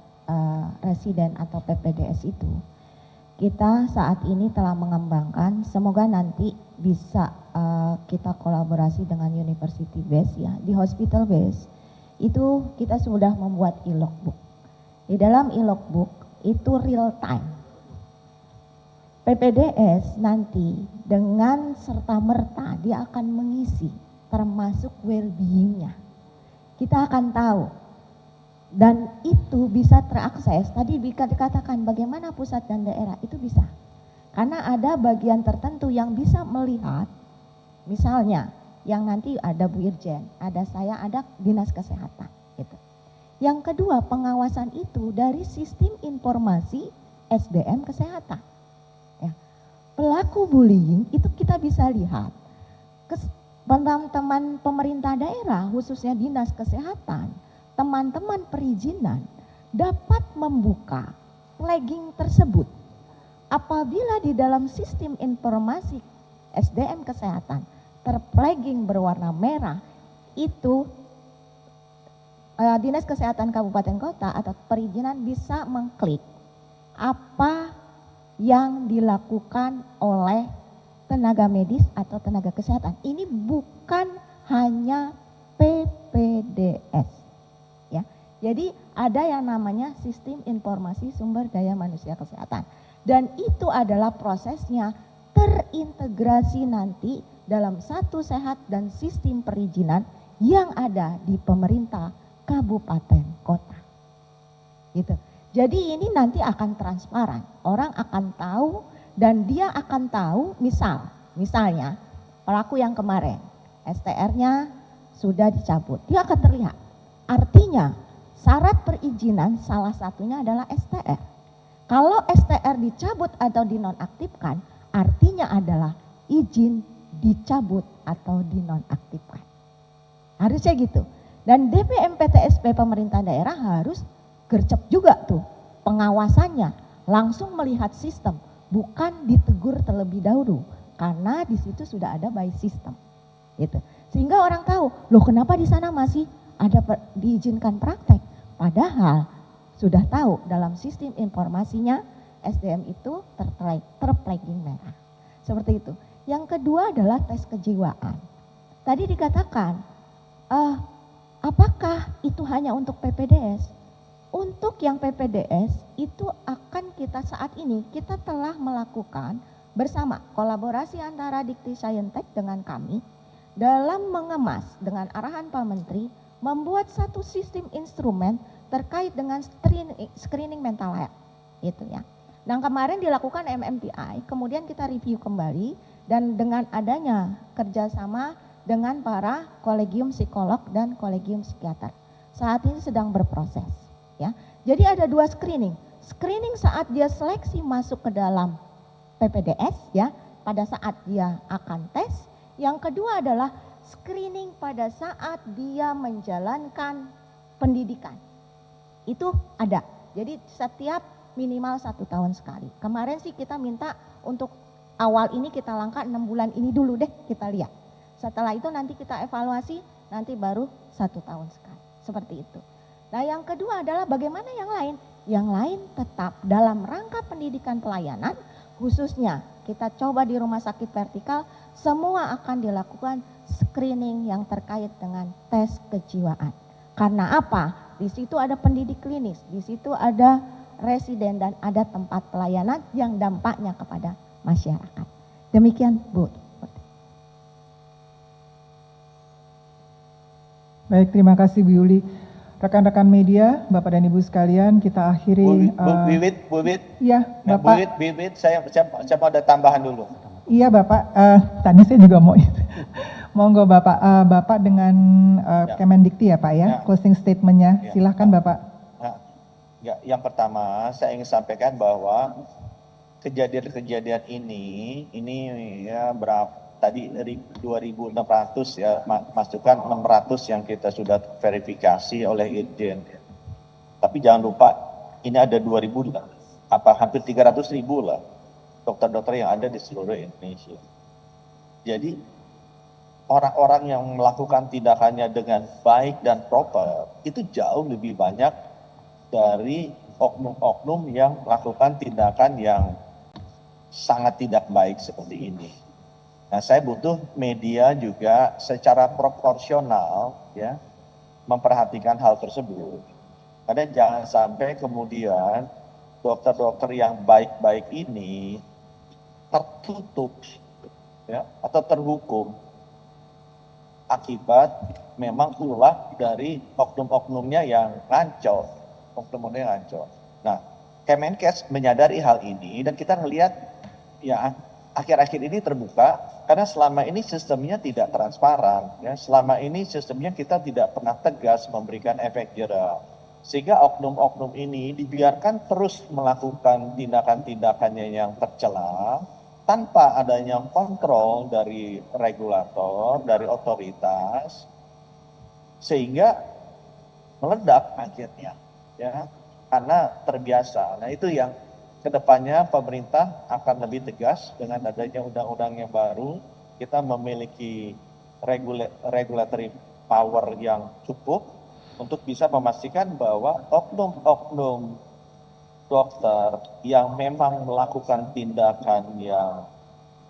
residen atau PPDS itu. Kita saat ini telah mengembangkan, semoga nanti bisa kita kolaborasi dengan university base ya, di hospital base itu kita sudah membuat e-logbook. Di dalam e-logbook itu real time. PPDS nanti dengan serta-merta dia akan mengisi termasuk well-being-nya. Kita akan tahu dan itu bisa terakses. Tadi dikatakan bagaimana pusat dan daerah, itu bisa. Karena ada bagian tertentu yang bisa melihat, misalnya yang nanti ada Bu Irjen, ada saya, ada dinas kesehatan. Gitu. Yang kedua, pengawasan itu dari sistem informasi SDM kesehatan. Ya. Pelaku bullying itu kita bisa lihat. Teman-teman pemerintah daerah, khususnya dinas kesehatan, teman-teman perizinan dapat membuka flagging tersebut. Apabila di dalam sistem informasi SDM kesehatan terflagging berwarna merah, itu dinas kesehatan kabupaten kota atau perizinan bisa mengklik apa yang dilakukan oleh tenaga medis atau tenaga kesehatan. Ini bukan hanya PPDS. Ya. Jadi ada yang namanya sistem informasi sumber daya manusia kesehatan. Dan itu adalah prosesnya terintegrasi nanti dalam satu sehat dan sistem perizinan yang ada di pemerintah kabupaten kota. Gitu. Jadi ini nanti akan transparan. Orang akan tahu dan dia akan tahu misalnya pelaku yang kemarin STR-nya sudah dicabut, dia akan terlihat. Artinya syarat perizinan salah satunya adalah STR. Kalau STR dicabut atau dinonaktifkan, artinya adalah izin dicabut atau dinonaktifkan. Harusnya gitu. Dan DPM PTSP pemerintah daerah harus gercep juga tuh pengawasannya, langsung melihat sistem. Bukan ditegur terlebih dahulu, karena di situ sudah ada by system, gitu. Sehingga orang tahu, loh kenapa di sana masih ada diizinkan praktek, padahal sudah tahu dalam sistem informasinya SDM itu terflagging merah, seperti itu. Yang kedua adalah tes kejiwaan. Tadi dikatakan, apakah itu hanya untuk PPDS? Untuk yang PPDS itu akan kita saat ini, kita telah melakukan bersama kolaborasi antara Dikti Saintek dengan kami dalam mengemas dengan arahan Pak Menteri membuat satu sistem instrumen terkait dengan screening mental health itu ya. Dan kemarin dilakukan MMPI, kemudian kita review kembali dan dengan adanya kerjasama dengan para kolegium psikolog dan kolegium psikiater. Saat ini sedang berproses ya. Jadi ada 2 screening. Screening saat dia seleksi masuk ke dalam PPDS ya, pada saat dia akan tes. Yang kedua adalah screening pada saat dia menjalankan pendidikan. Itu ada. Jadi setiap minimal 1 tahun sekali. Kemarin sih kita minta untuk awal ini kita langkah 6 bulan ini dulu deh kita lihat. Setelah itu nanti kita evaluasi, nanti baru 1 tahun sekali. Seperti itu. Nah yang kedua adalah bagaimana yang lain? Yang lain tetap dalam rangka pendidikan pelayanan, khususnya kita coba di rumah sakit vertikal, semua akan dilakukan screening yang terkait dengan tes kejiwaan. Karena apa? Di situ ada pendidik klinis, di situ ada residen dan ada tempat pelayanan yang dampaknya kepada masyarakat. Demikian Bu. Baik, terima kasih Bu Yuli. Rekan-rekan media, Bapak dan Ibu sekalian, kita akhiri. Bu Wiwit. Iya, Bapak. Bu Wiwit, saya mau ada tambahan dulu. Iya Bapak, tadi saya juga mau itu. Monggo Bapak, Bapak dengan Kemendikti ya Pak ya, closing statement-nya. Silahkan Bapak. Ya, yang pertama saya ingin sampaikan bahwa kejadian-kejadian ini ya berapa tadi dari 2.600 ya, masukkan 600 yang kita sudah verifikasi oleh Irjen. Tapi jangan lupa ini ada 2.000 lah, hampir 300.000 lah dokter-dokter yang ada di seluruh Indonesia. Jadi orang-orang yang melakukan tindakannya dengan baik dan proper itu jauh lebih banyak dari oknum-oknum yang melakukan tindakan yang sangat tidak baik seperti ini. Nah, saya butuh media juga secara proporsional ya memperhatikan hal tersebut. Karena jangan sampai kemudian dokter-dokter yang baik-baik ini tertutup ya atau terhukum akibat memang ulah dari oknum-oknumnya yang ngaco. Nah, Kemenkes menyadari hal ini dan kita melihat ya akhir-akhir ini terbuka karena selama ini sistemnya tidak transparan ya, selama ini sistemnya kita tidak pernah tegas memberikan efek jera sehingga oknum-oknum ini dibiarkan terus melakukan tindakan-tindakannya yang tercela tanpa adanya kontrol dari regulator, dari otoritas sehingga meledak akhirnya. Ya, karena terbiasa. Nah itu yang kedepannya pemerintah akan lebih tegas dengan adanya undang-undang yang baru. Kita memiliki regulatory power yang cukup untuk bisa memastikan bahwa oknum-oknum dokter yang memang melakukan tindakan yang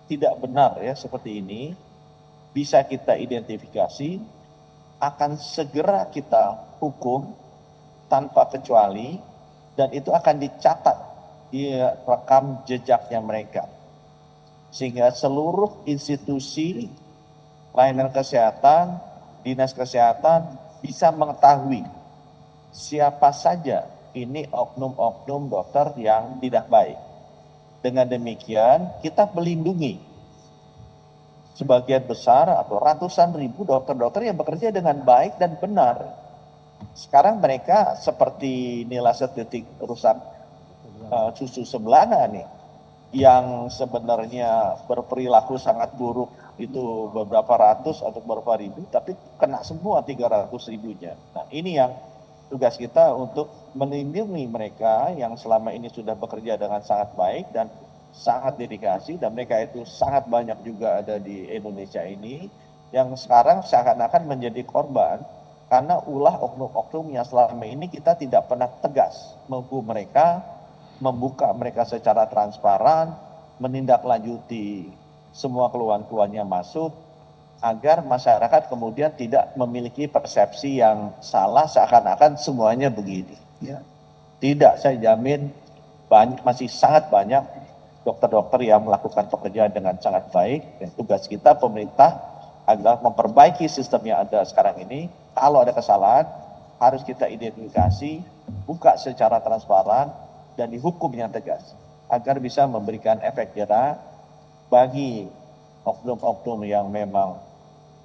tidak benar ya seperti ini bisa kita identifikasi, akan segera kita hukum tanpa kecuali dan itu akan dicatat di rekam jejaknya mereka sehingga seluruh institusi layanan kesehatan, dinas kesehatan bisa mengetahui siapa saja ini oknum-oknum dokter yang tidak baik. Dengan demikian kita melindungi sebagian besar atau ratusan ribu dokter-dokter yang bekerja dengan baik dan benar. Sekarang mereka seperti Nila Setitik rusak susu sebelanga nih, yang sebenarnya berperilaku sangat buruk itu beberapa ratus atau beberapa ribu, tapi kena semua 300.000-nya. Nah ini yang tugas kita untuk melindungi mereka yang selama ini sudah bekerja dengan sangat baik dan sangat dedikasi, dan mereka itu sangat banyak juga ada di Indonesia ini, yang sekarang seakan-akan menjadi korban karena ulah oknum-oknum yang selama ini kita tidak pernah tegas menghukum mereka, membuka mereka secara transparan, menindaklanjuti semua keluhan-keluhannya masuk, agar masyarakat kemudian tidak memiliki persepsi yang salah seakan-akan semuanya begini. Ya. Tidak, saya jamin masih sangat banyak dokter-dokter yang melakukan pekerjaan dengan sangat baik. Dan tugas kita pemerintah adalah memperbaiki sistem yang ada sekarang ini. Kalau ada kesalahan harus kita identifikasi, buka secara transparan dan dihukum yang tegas agar bisa memberikan efek jera bagi oknum-oknum yang memang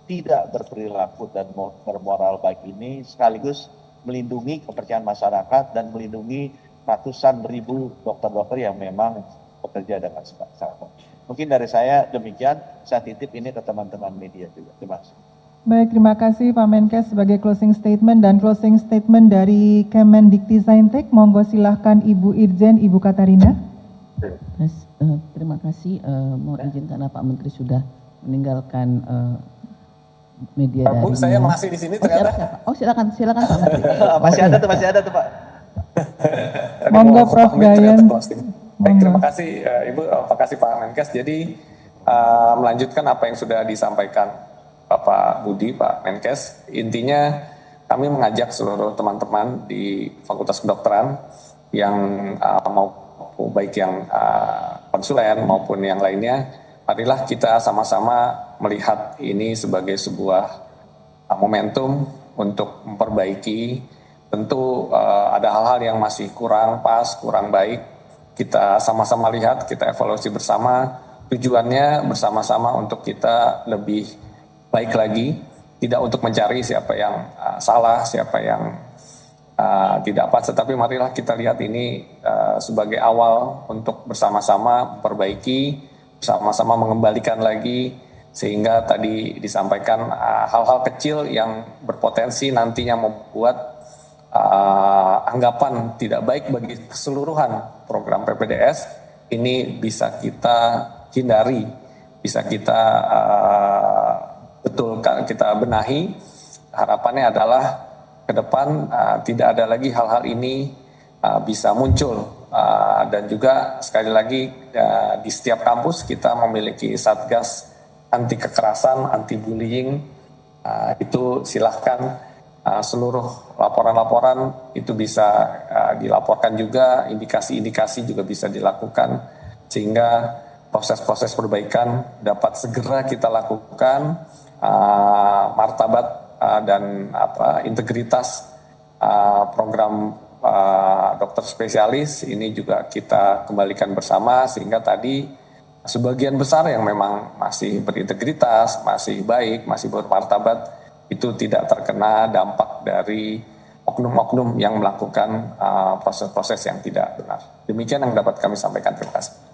tidak berperilaku dan bermoral baik ini, sekaligus melindungi kepercayaan masyarakat dan melindungi ratusan ribu dokter-dokter yang memang bekerja dengan sangat baik. Mungkin dari saya demikian, saya titip ini ke teman-teman media juga. Terima kasih. Baik, terima kasih Pak Menkes sebagai closing statement dan closing statement dari Kemendikti-Saintek. Monggo silahkan Ibu Irjen, Ibu Katarina. Terima kasih, mohon izin karena Pak Menteri sudah meninggalkan media dari. Bu, saya masih di sini ternyata. Oh, silakan Pak Menteri. masih ada tuh Pak. Monggo Prof. Brian. Baik, terima kasih Ibu, terima kasih Pak Menkes. Jadi melanjutkan apa yang sudah disampaikan Bapak Budi, Pak Menkes, intinya kami mengajak seluruh teman-teman di Fakultas Kedokteran yang mau baik yang konsulen maupun yang lainnya, marilah kita sama-sama melihat ini sebagai sebuah momentum untuk memperbaiki. Tentu ada hal-hal yang masih kurang pas, kurang baik. Kita sama-sama lihat, kita evaluasi bersama. Tujuannya bersama-sama untuk kita lebih baik lagi, tidak untuk mencari siapa yang salah, siapa yang tidak pas, tetapi marilah kita lihat ini sebagai awal untuk bersama-sama memperbaiki, bersama-sama mengembalikan lagi, sehingga tadi disampaikan hal-hal kecil yang berpotensi nantinya membuat anggapan tidak baik bagi keseluruhan program PPDS ini bisa kita hindari, bisa kita kita benahi. Harapannya adalah ke depan tidak ada lagi hal-hal ini bisa muncul, dan juga sekali lagi di setiap kampus kita memiliki satgas anti kekerasan, anti bullying. Itu silahkan seluruh laporan-laporan itu bisa dilaporkan juga, indikasi-indikasi juga bisa dilakukan, sehingga proses-proses perbaikan dapat segera kita lakukan. Martabat dan integritas program dokter spesialis ini juga kita kembalikan bersama, sehingga tadi sebagian besar yang memang masih berintegritas, masih baik, masih bermartabat, itu tidak terkena dampak dari oknum-oknum yang melakukan proses-proses yang tidak benar. Demikian yang dapat kami sampaikan. Terima kasih.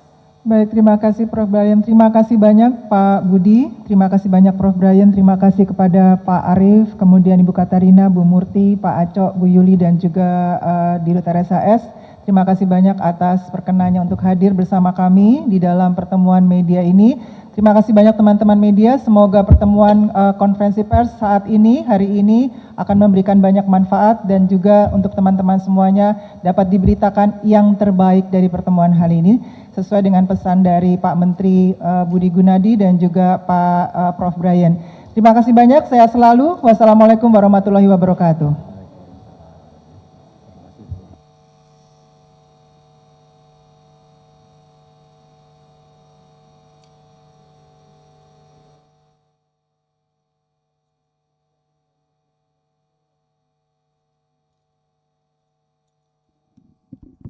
Baik, terima kasih Prof. Brian. Terima kasih banyak Pak Budi. Terima kasih banyak Prof. Brian. Terima kasih kepada Pak Arief, kemudian Ibu Katarina, Bu Murti, Pak Acok, Bu Yuli, dan juga Dirut RSAS. Terima kasih banyak atas perkenannya untuk hadir bersama kami di dalam pertemuan media ini. Terima kasih banyak teman-teman media. Semoga pertemuan konferensi pers saat ini, hari ini, akan memberikan banyak manfaat dan juga untuk teman-teman semuanya dapat diberitakan yang terbaik dari pertemuan hari ini, sesuai dengan pesan dari Pak Menteri Budi Gunadi dan juga Pak Prof. Brian. Terima kasih banyak, sehat selalu. Wassalamualaikum warahmatullahi wabarakatuh.